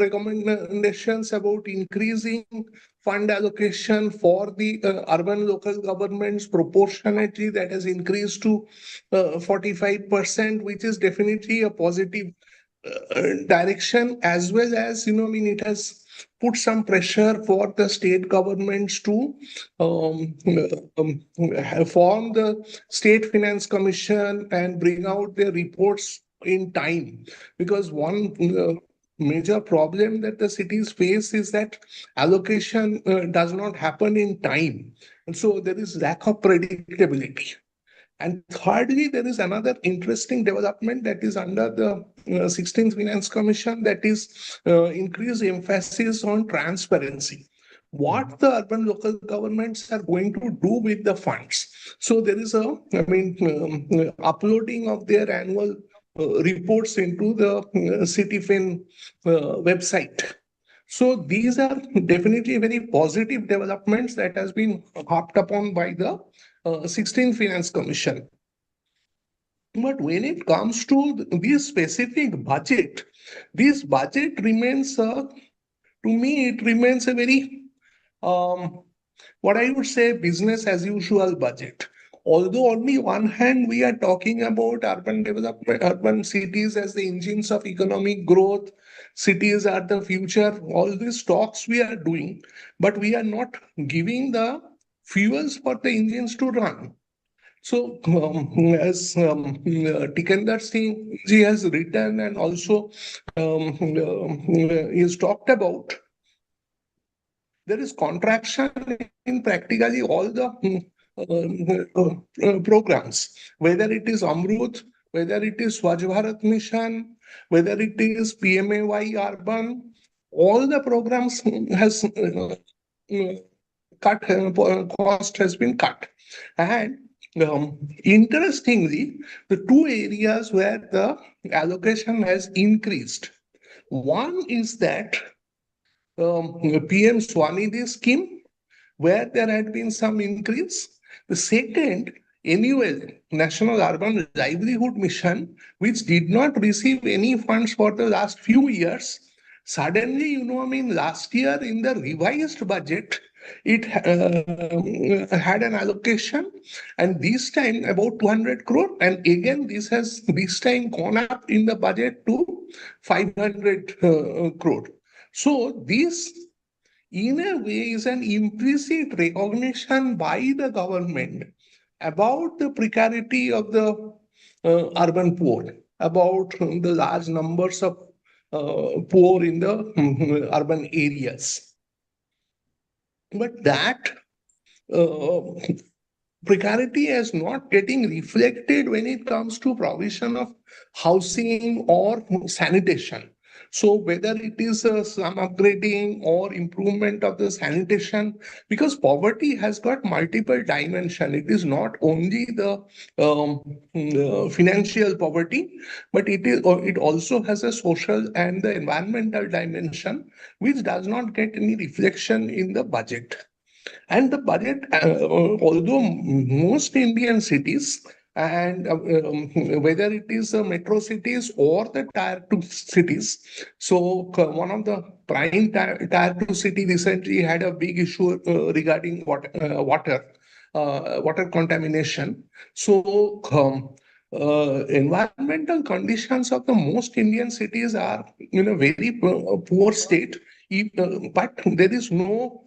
recommendations about increasing fund allocation for the urban local governments proportionately. That has increased to 45%, which is definitely a positive direction, as well as, it has put some pressure for the state governments to form the State Finance Commission and bring out their reports in time. Because one major problem that the cities face is that allocation does not happen in time. And so there is lack of predictability. And thirdly, there is another interesting development that is under the 16th Finance Commission, that is increased emphasis on transparency. What the urban local governments are going to do with the funds. So there is uploading of their annual reports into the CityFin website. So these are definitely very positive developments that has been harped upon by the 16th Finance Commission. But when it comes to this specific budget, this budget remains, to me, it remains a very, what I would say, business as usual budget. Although on the one hand, we are talking about urban development, urban cities as the engines of economic growth, cities are the future, all these talks we are doing, but we are not giving the fuels for the engines to run. So, as Tikender Ji has written and also is talked about, there is contraction in practically all the programs, whether it is Amrut, whether it is Swachh Bharat Mission, whether it is PMAY Urban, all the programs has cost has been cut. And interestingly, the two areas where the allocation has increased, one is that PM Swanidhi scheme, where there had been some increase. The second, NUL, National Urban Livelihood Mission, which did not receive any funds for the last few years. Suddenly, last year in the revised budget, it had an allocation, and this time about 200 crore. And again, this has this time gone up in the budget to 500 crore. So this, in a way, is an implicit recognition by the government about the precarity of the urban poor, about the large numbers of poor in the urban areas. But that precarity is not getting reflected when it comes to provision of housing or sanitation. So whether it is some upgrading or improvement of the sanitation, because poverty has got multiple dimensions. It is not only the financial poverty, but it also has a social and the environmental dimension, which does not get any reflection in the budget. And the budget, although most Indian cities, and whether it is metro cities or the tier 2 cities. So one of the prime tier 2 city recently had a big issue regarding water contamination. So environmental conditions of the most Indian cities are in a very poor state, but there is no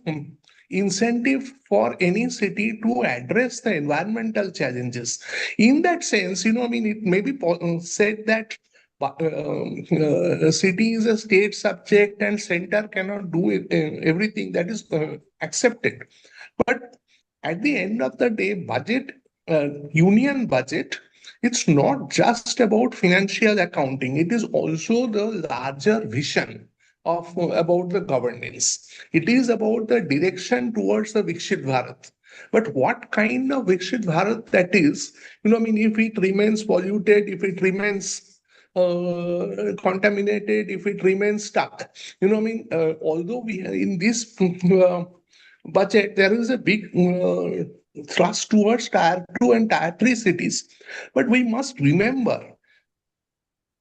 incentive for any city to address the environmental challenges. In that sense, it may be said that city is a state subject and center cannot do everything. That is accepted. But at the end of the day, budget, union budget, it's not just about financial accounting. It is also the larger vision of about the governance. It is about the direction towards the Vikshit Bharat. But what kind of Viksit Bharat that is, if it remains polluted, if it remains contaminated, if it remains stuck, although we in this budget, there is a big thrust towards tier 2 and tier 3 cities. But we must remember,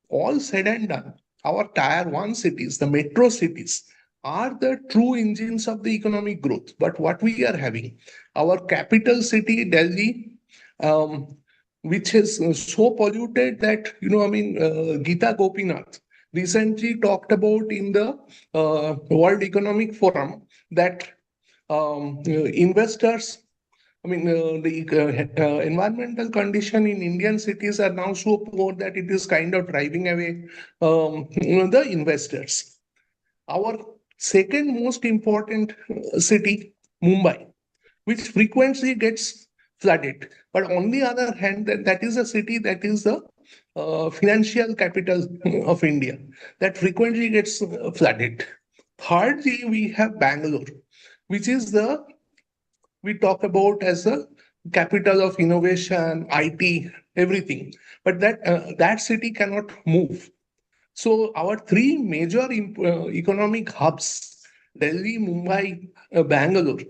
all said and done, our tier 1 cities, the metro cities, are the true engines of the economic growth. But what we are having, our capital city, Delhi, which is so polluted that, Geeta Gopinath recently talked about in the World Economic Forum that investors, the environmental condition in Indian cities are now so poor that it is kind of driving away the investors. Our second most important city, Mumbai, which frequently gets flooded. But on the other hand, that is a city that is the financial capital of India, that frequently gets flooded. Thirdly, we have Bangalore, which is we talk about as a capital of innovation, IT, everything. But that city cannot move. So our three major economic hubs, Delhi, Mumbai, Bangalore,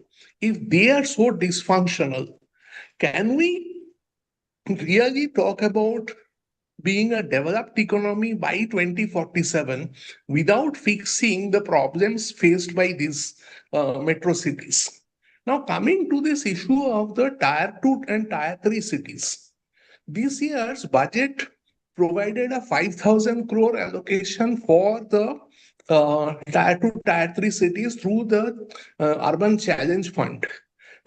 if they are so dysfunctional, can we really talk about being a developed economy by 2047 without fixing the problems faced by these metro cities? Now, coming to this issue of the tier 2 and tier 3 cities, this year's budget provided a 5,000 crore allocation for the tier 2, tier 3 cities through the Urban Challenge Fund.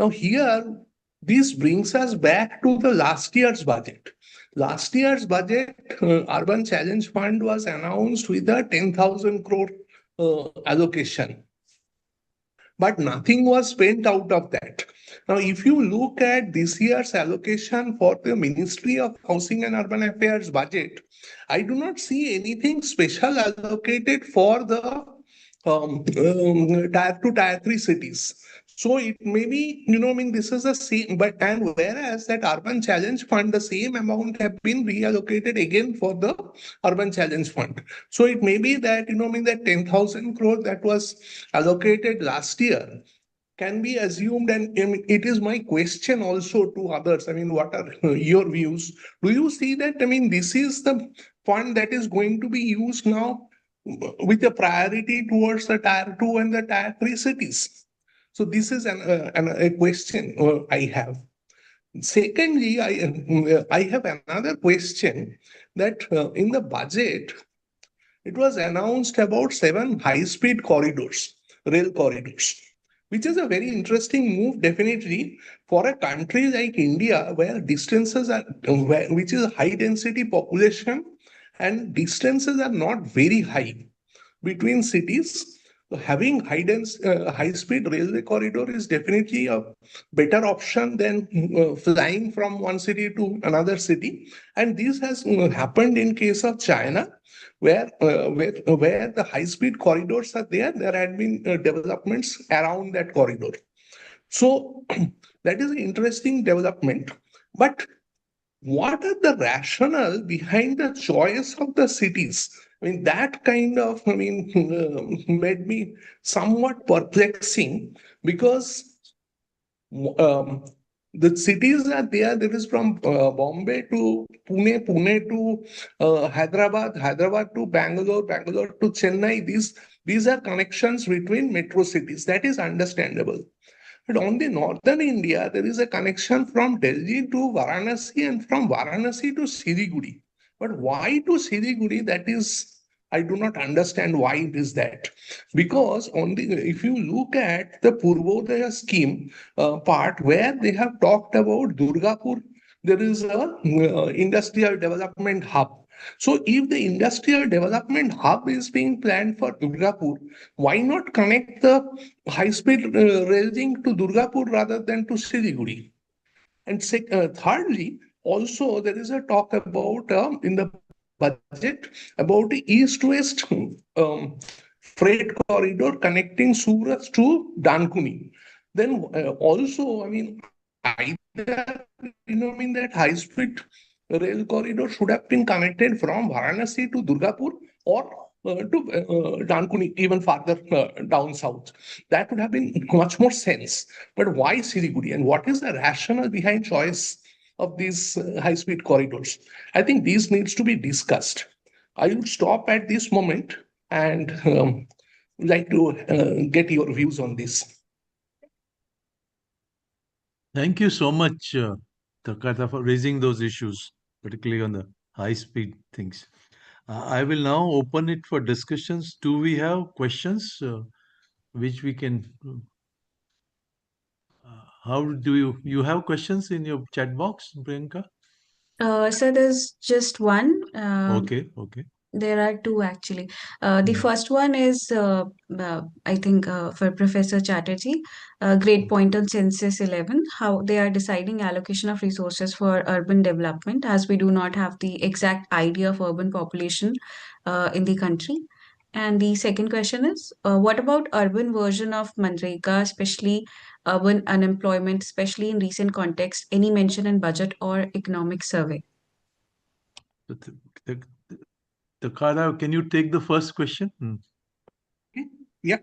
Now, here, this brings us back to the last year's budget. Last year's budget, Urban Challenge Fund was announced with a 10,000 crore allocation. But nothing was spent out of that. Now, if you look at this year's allocation for the Ministry of Housing and Urban Affairs budget, I do not see anything special allocated for the tier 2, tier 3 cities. So it may be, this is the same, and whereas that Urban Challenge Fund, the same amount have been reallocated again for the Urban Challenge Fund. So it may be that, that 10,000 crore that was allocated last year can be assumed, and it is my question also to others. What are your views? Do you see that, this is the fund that is going to be used now with a priority towards the tier 2 and the tier 3 cities? So this is a question I have. Secondly, I have another question that in the budget, it was announced about 7 high-speed corridors, rail corridors, which is a very interesting move, definitely, for a country like India, where distances are, which is a high-density population, and distances are not very high between cities. Having high-speed railway corridor is definitely a better option than flying from one city to another city. And this has happened in case of China, where the high-speed corridors are there. There had been developments around that corridor. So that is an interesting development. But what are the rationale behind the choice of the cities? That kind of, made me somewhat perplexing, because the cities are there. There is from Bombay to Pune, Pune to Hyderabad, Hyderabad to Bangalore, Bangalore to Chennai. These are connections between metro cities. That is understandable. But on the northern India, there is a connection from Delhi to Varanasi and from Varanasi to Siliguri. But why to Siliguri? That is, I do not understand why it is that. Because if you look at the Purvodaya scheme part, where they have talked about Durgapur, there is a industrial development hub. So if the industrial development hub is being planned for Durgapur, why not connect the high-speed rail link to Durgapur rather than to Siliguri? And thirdly, also there is a talk about in the budget about the east-west freight corridor connecting Surat to Dankuni. then also, I mean, either, that high-speed rail corridor should have been connected from Varanasi to Durgapur or to Dankuni, even farther down south. That would have been much more sense. But why Siliguri? And what is the rationale behind choice of these high-speed corridors? I think these needs to be discussed. I will stop at this moment and like to get your views on this. Thank you so much, Tathagata, for raising those issues, particularly on the high-speed things. I will now open it for discussions. Do we have questions which we can... how do you have questions in your chat box, Priyanka? So there's just one. Okay. There are two actually. The first one is, I think, for Professor Chatterjee. Great point on Census 11, how they are deciding allocation of resources for urban development, as we do not have the exact idea of urban population in the country. And the second question is, what about urban version of Manrega, especially urban unemployment, especially in recent context? Any mention in budget or economic survey? Tathagata, can you take the first question? Yeah.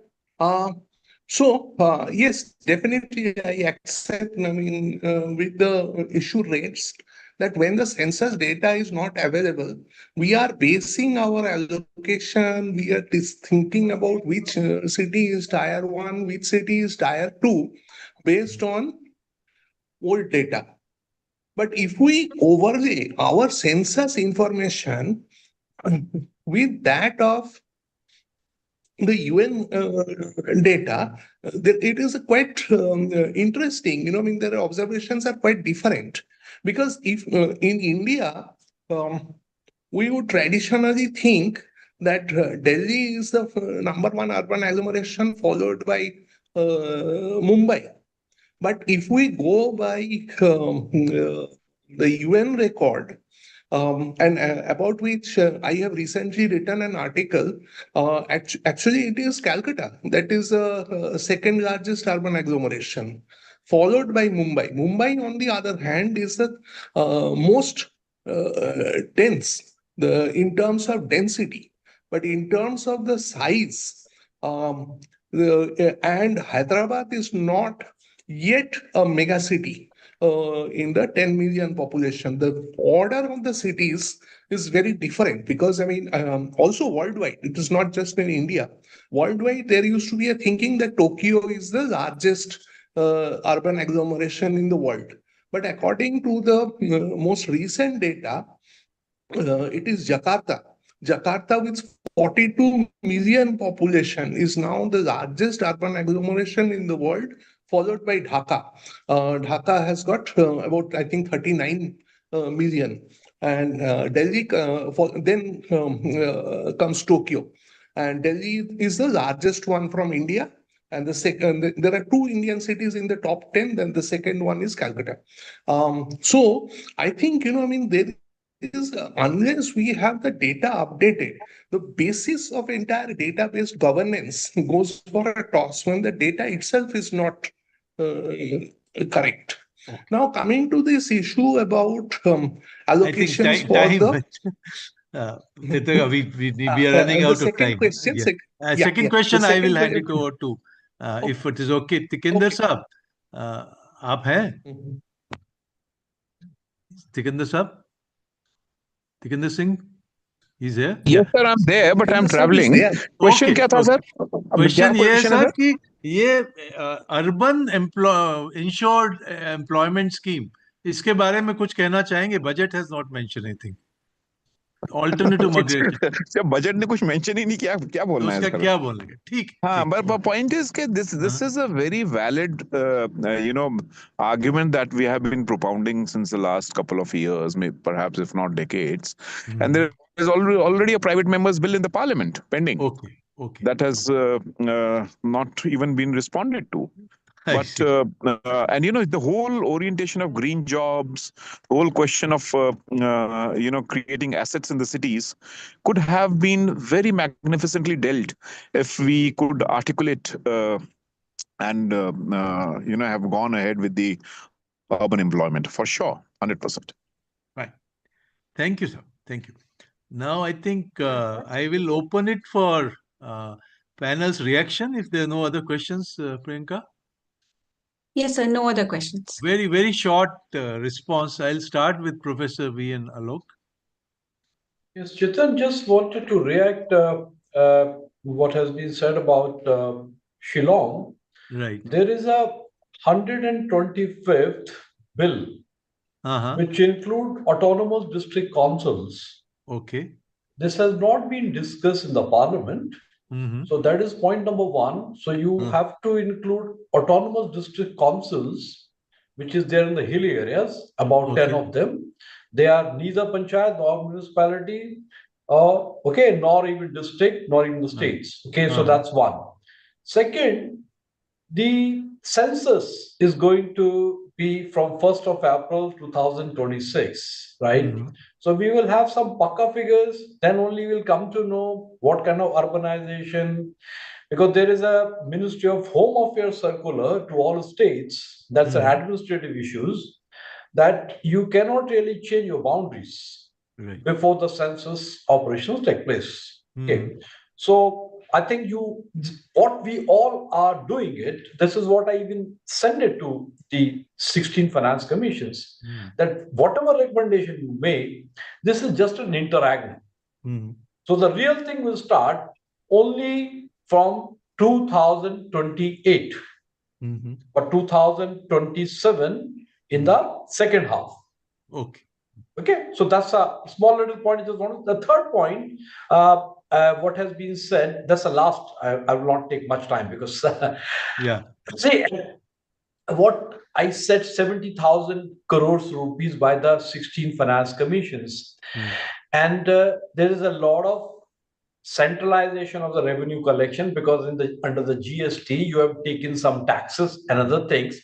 Yes, definitely I accept, I mean, with the issue raised, that when the census data is not available, we are basing our allocation, we are thinking about which city is tier 1, which city is tier 2, based on old data. But if we overlay our census information with that of the UN data, it is quite interesting. I mean, their observations are quite different. Because if in India, we would traditionally think that Delhi is the number one urban agglomeration, followed by Mumbai. But if we go by the UN record, and about which I have recently written an article. Actually, it is Calcutta that is the second largest urban agglomeration, followed by Mumbai. Mumbai, on the other hand, is the most dense in terms of density, but in terms of the size, and Hyderabad is not yet a mega city. In the 10 million population, the order of the cities is very different, because I mean, also worldwide, it is not just in India. Worldwide, there used to be a thinking that Tokyo is the largest urban agglomeration in the world. But according to the most recent data, it is Jakarta. Jakarta, with 42 million population, is now the largest urban agglomeration in the world, followed by Dhaka. Dhaka has got about, I think, 39 million. And Delhi, then comes Tokyo. And Delhi is the largest one from India. And the second, there are two Indian cities in the top 10, then the second one is Calcutta. So I think, I mean, there is, unless we have the data updated, the basis of entire database governance goes for a toss when the data itself is not correct. Okay. Now, coming to this issue about allocations for the... we are running out of time. Question, Second question, I will hand it over to, if it is okay, Tikender Sahab. आप हैं? Tikender Sahab? Tikender Singh? He's here? Yes, sir, I'm there, but I'm traveling. Question क्या था, sir? Question ये है, sir, कि ये urban insured employment scheme, इसके बारे में कुछ कहना चाहेंगे? Budget has not mentioned anything. Alternative migration. जब बजट ने कुछ मेंशन ही नहीं किया, क्या बोलना है इसका? क्या बोलेंगे? ठीक. हाँ, but point is that this is a very valid, argument that we have been propounding since the last couple of years, maybe perhaps if not decades, and there is already a private members bill in the parliament pending. Okay. That has not even been responded to. But and the whole orientation of green jobs, the whole question of creating assets in the cities could have been very magnificently dealt if we could articulate and have gone ahead with the urban employment for sure, 100%. Right. Thank you, sir. Thank you. Now I think I will open it for panel's reaction if there are no other questions, Priyanka. Yes, sir. No other questions. Very, very short response. I'll start with Professor V N Alok. Yes, Chetan, just wanted to react what has been said about Shillong. Right. There is a 125th bill, which include autonomous district councils. Okay. This has not been discussed in the parliament. So that is point number one. So you have to include autonomous district councils, which is there in the hilly areas, about 10 of them. They are neither panchayat nor municipality, nor even district, nor even the states. Okay, so that's one. Second, the census is going to be from 1st of April 2026, right? So we will have some pucka figures, then only we'll come to know what kind of urbanization, because there is a Ministry of Home Affairs circular to all states, that's an administrative issues, that you cannot really change your boundaries before the census operations take place. Okay. So I think what we all are doing it, this is what I even send it to the 16 finance commissions, that whatever recommendation you make, this is just an interact. So the real thing will start only from 2028 or 2027 in the second half. Okay, so that's a small little point. The third point, what has been said, that's the last. I will not take much time because see what I said, 70,000 crores rupees by the 16 finance commissions, and there is a lot of centralization of the revenue collection, because under the GST you have taken some taxes and other things.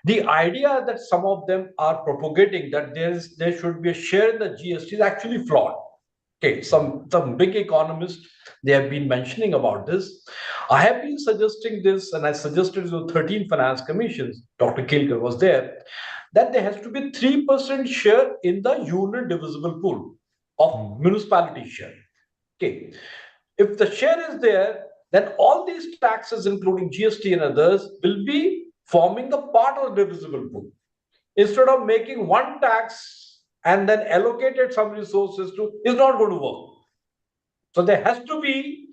The idea that some of them are propagating that there should be a share in the GST is actually flawed. Okay, some big economists, they have been mentioning about this. I have been suggesting this, and I suggested to 13 finance commissions, Dr. Kilkar was there, that there has to be 3% share in the union divisible pool of municipality share. Okay, if the share is there, then all these taxes, including GST and others, will be forming the part of the divisible pool. Instead of making one tax and then allocated some resources to, is not going to work. So there has to be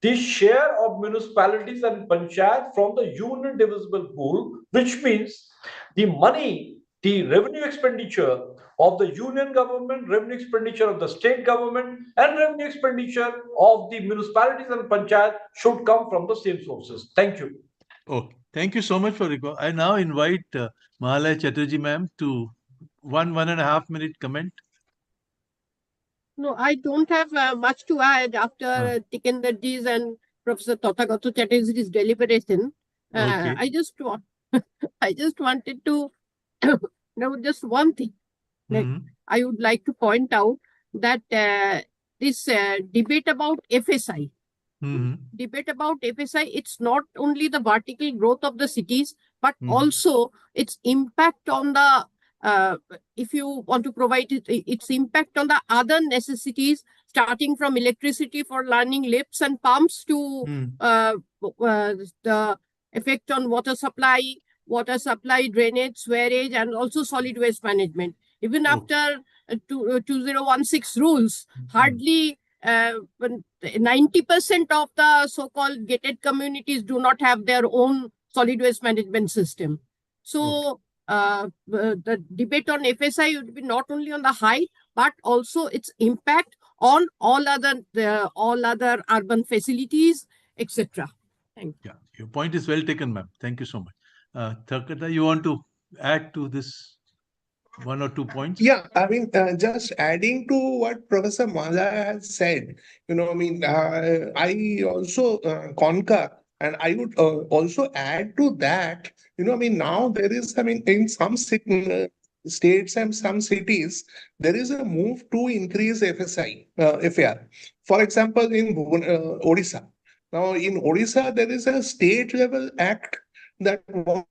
the share of municipalities and panchayat from the union divisible pool, which means the money, the revenue expenditure of the union government, revenue expenditure of the state government, and revenue expenditure of the municipalities and panchayat should come from the same sources. Thank you. Okay, thank you so much for the call. I now invite Mahalaya Chatterjee ma'am to 1.5 minute comment. No, I don't have much to add after Tikenderji's and Professor Tathagata Chatterjee's deliberation. I just wanted to know just one thing. I would like to point out that this debate about FSI, it's not only the vertical growth of the cities, but also its impact on the if you want to provide its impact on the other necessities, starting from electricity for learning lifts and pumps to the effect on water supply, drainage, sewerage, and also solid waste management. Even after 2016 rules, hardly 90% of the so-called gated communities do not have their own solid waste management system. So the debate on FSI would be not only on the height, but also its impact on all other urban facilities, etc. Thank you. Yeah, your point is well taken, ma'am. Thank you so much. Tathagata, you want to add to this 1 or 2 points? Yeah, I mean, just adding to what Professor Mahalaya has said, I also concur, and I would also add to that, now there is, in some states and some cities, there is a move to increase FSI, FAR. For example, in Odisha, Now, in Odisha, there is a state level act that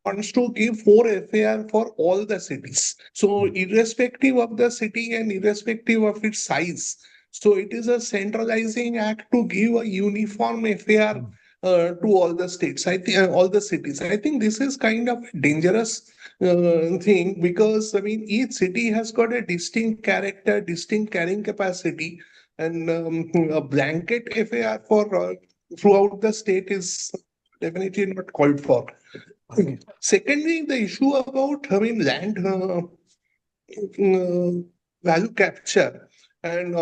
wants to give 4 FAR for all the cities. So, irrespective of the city and irrespective of its size, so it is a centralizing act to give a uniform FAR to all the states. I think all the cities. I think this is kind of dangerous thing because I mean each city has got a distinct character, distinct carrying capacity, and a blanket FAR for throughout the state is definitely not called for. Secondly, the issue about land value capture and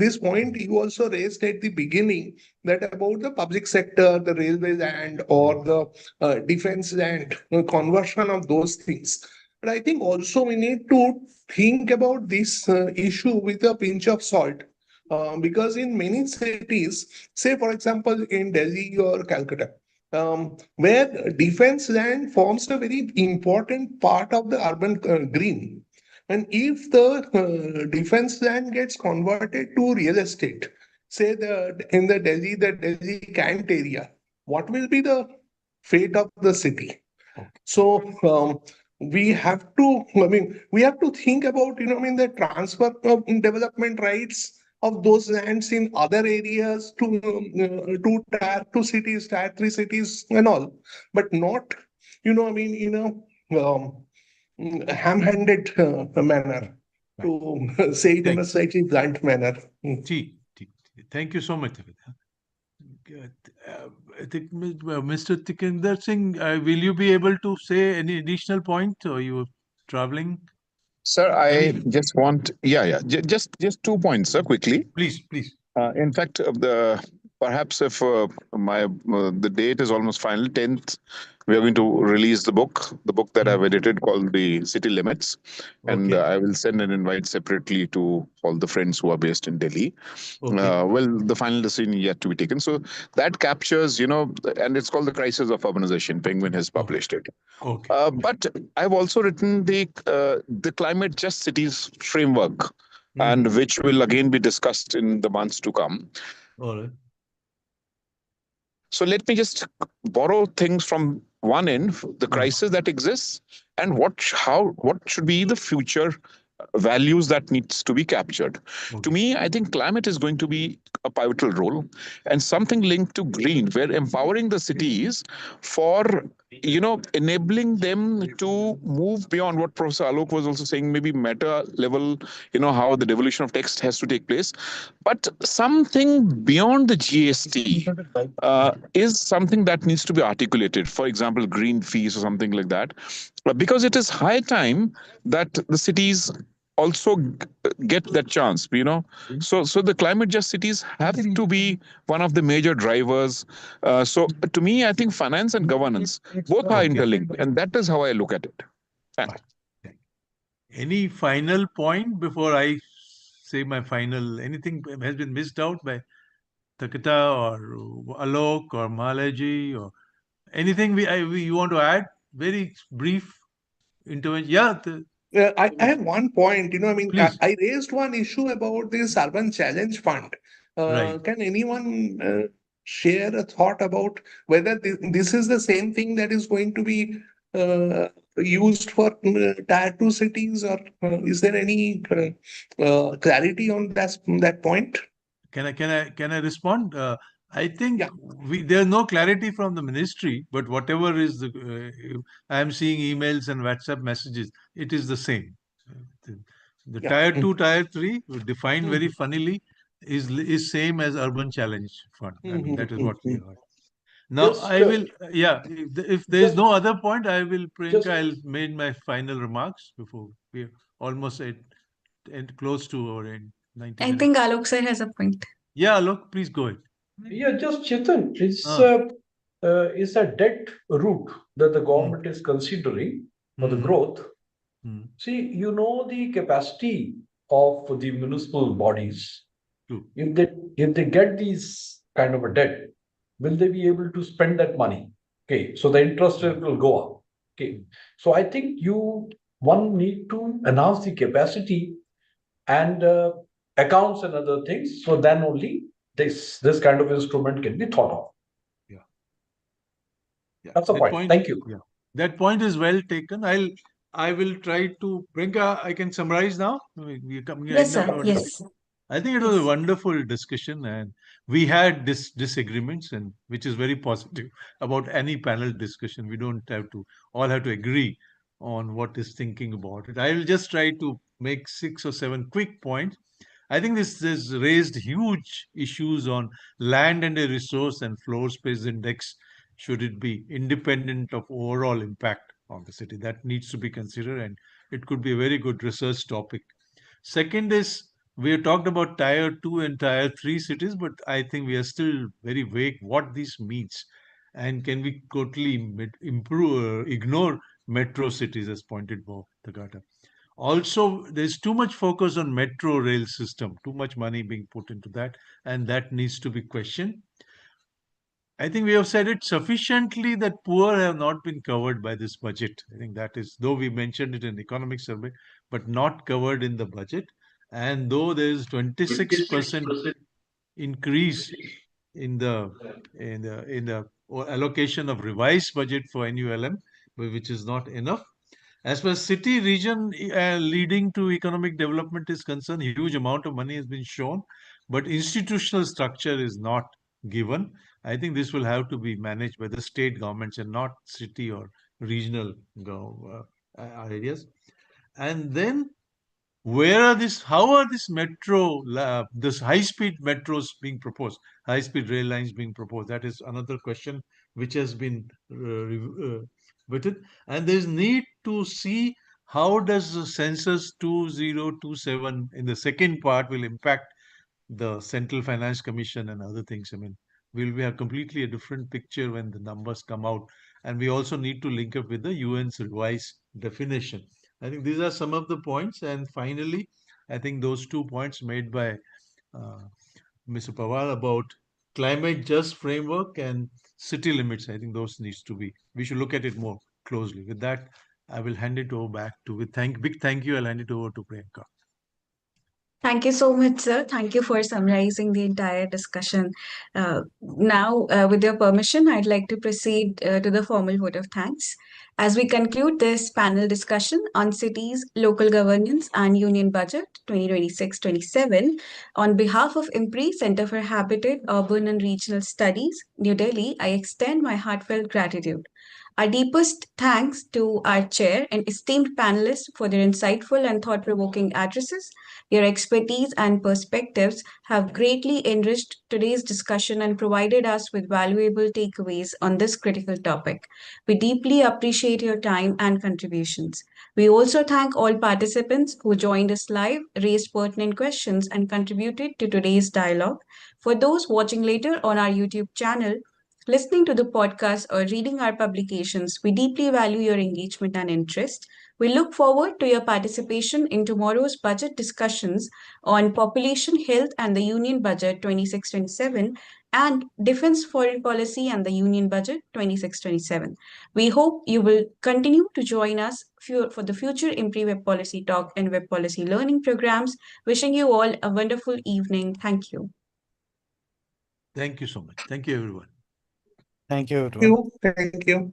this point you also raised at the beginning that about the public sector, the railway land or the defense land, conversion of those things. But I think also we need to think about this issue with a pinch of salt. Because in many cities, say for example in Delhi or Calcutta, where defense land forms a very important part of the urban green. And if the defense land gets converted to real estate, say in the Delhi Cant area, what will be the fate of the city? So we have to, we have to think about, the transfer of development rights of those lands in other areas to tier 2 cities, tier 3 cities and all, but not, in a ham-handed manner, to say it in a slightly blunt manner. Thank you so much. I think Mr. Tikender Singh, will you be able to say any additional point, or you traveling? Sir, I just want, just 2 points, sir, quickly. Please. In fact, perhaps if the date is almost final, 10th, we are going to release the book that I've edited called The City Limits. And I will send an invite separately to all the friends who are based in Delhi. The final decision yet to be taken. So that captures, and it's called The Crisis of Urbanization. Penguin has published it. But I've also written the Climate Just Cities framework, and which will again be discussed in the months to come. All right. So let me just borrow things from one end, the crisis that exists, and what should be the future values that needs to be captured. To me, I think climate is going to be a pivotal role, and something linked to green, where empowering the cities for enabling them to move beyond what Professor Alok was also saying, maybe meta level, how the devolution of text has to take place. But something beyond the GST is something that needs to be articulated. For example, green fees or something like that, because it is high time that the cities also get that chance, So the climate just cities have to be one of the major drivers. So to me, I think finance and governance both are interlinked, and that is how I look at it. Thanks. Any final point before I say my final? Anything has been missed out by Tathagata or Alok or Mahalaya or anything you want to add? Very brief intervention. I have one point, I raised one issue about this Urban Challenge Fund. Can anyone share a thought about whether this is the same thing that is going to be used for tier 2 cities, or is there any clarity on that point? Can I respond? I think there's no clarity from the ministry, but whatever is I am seeing emails and WhatsApp messages, it is the same. The tier 2, tier 3 defined very funnily is same as Urban Challenge Fund. I mean, that is what we heard. Now I will, if there is no other point, I will, Priyanka, I'll make my final remarks before we are almost at close to our end. 90 minutes. I think Alok sir has a point. Yeah, Alok, please go ahead. Yeah, just Chetan, it's a debt route that the government is considering for the growth. See, the capacity of the municipal bodies. If they get these kind of a debt, will they be able to spend that money? Okay, so the interest rate will go up. Okay, so I think one need to enhance the capacity and accounts and other things. So then only this kind of instrument can be thought of. Yeah, that's the point. Thank you. Yeah, that point is well taken. I will try to Priyanka, I can summarize now. We're coming Yes, sir. Yes. I think it was a wonderful discussion, and we had disagreements, and which is very positive about any panel discussion. We don't have to all have to agree on what is thinking about it. I will just try to make 6 or 7 quick points. I think this has raised huge issues on land and a resource and floor space index. Should it be independent of overall impact on the city? That needs to be considered, and it could be a very good research topic. Second is, we have talked about tier 2 and tier 3 cities, but I think we are still very vague what this means. And can we totally ignore metro cities as pointed by Tathagata? Also, there's too much focus on metro rail system, too much money being put into that, and that needs to be questioned. I think we have said it sufficiently that poor have not been covered by this budget. I think that is, though we mentioned it in economic survey, but not covered in the budget. And though there is 26% increase in the allocation of revised budget for NULM, which is not enough. As far as city region leading to economic development is concerned, huge amount of money has been shown, but institutional structure is not given. I think this will have to be managed by the state governments and not city or regional areas. And then how are this this high-speed metros being proposed, high-speed rail lines being proposed? That is another question which has been written. And there's need to see how does the census 2027 in the second part will impact the Central Finance Commission and other things. I mean, will we have completely a different picture when the numbers come out? And we also need to link up with the UN's revised definition. I think these are some of the points. And finally, I think those 2 points made by Mr. Pawar about climate just framework and city limits, I think those needs to be, we should look at it more closely. With that, I will hand it over back to, big thank you, I'll hand it over to Priyanka. Thank you so much, sir. Thank you for summarizing the entire discussion. Now, with your permission, I'd like to proceed to the formal vote of thanks. As we conclude this panel discussion on cities, local governance, and union budget 2026-27, on behalf of IMPRI, Center for Habitat, Urban and Regional Studies, New Delhi, I extend my heartfelt gratitude. Our deepest thanks to our chair and esteemed panelists for their insightful and thought-provoking addresses. Your expertise and perspectives have greatly enriched today's discussion and provided us with valuable takeaways on this critical topic. We deeply appreciate your time and contributions. We also thank all participants who joined us live, raised pertinent questions, and contributed to today's dialogue. For those watching later on our YouTube channel, listening to the podcast, or reading our publications, we deeply value your engagement and interest. We look forward to your participation in tomorrow's budget discussions on population health and the Union Budget 26-27 and Defense Foreign Policy and the Union Budget 26-27. We hope you will continue to join us for the future IMPRI Web Policy Talk and Web Policy Learning programs. Wishing you all a wonderful evening. Thank you. Thank you so much. Thank you, everyone. Thank you, everyone. Thank you.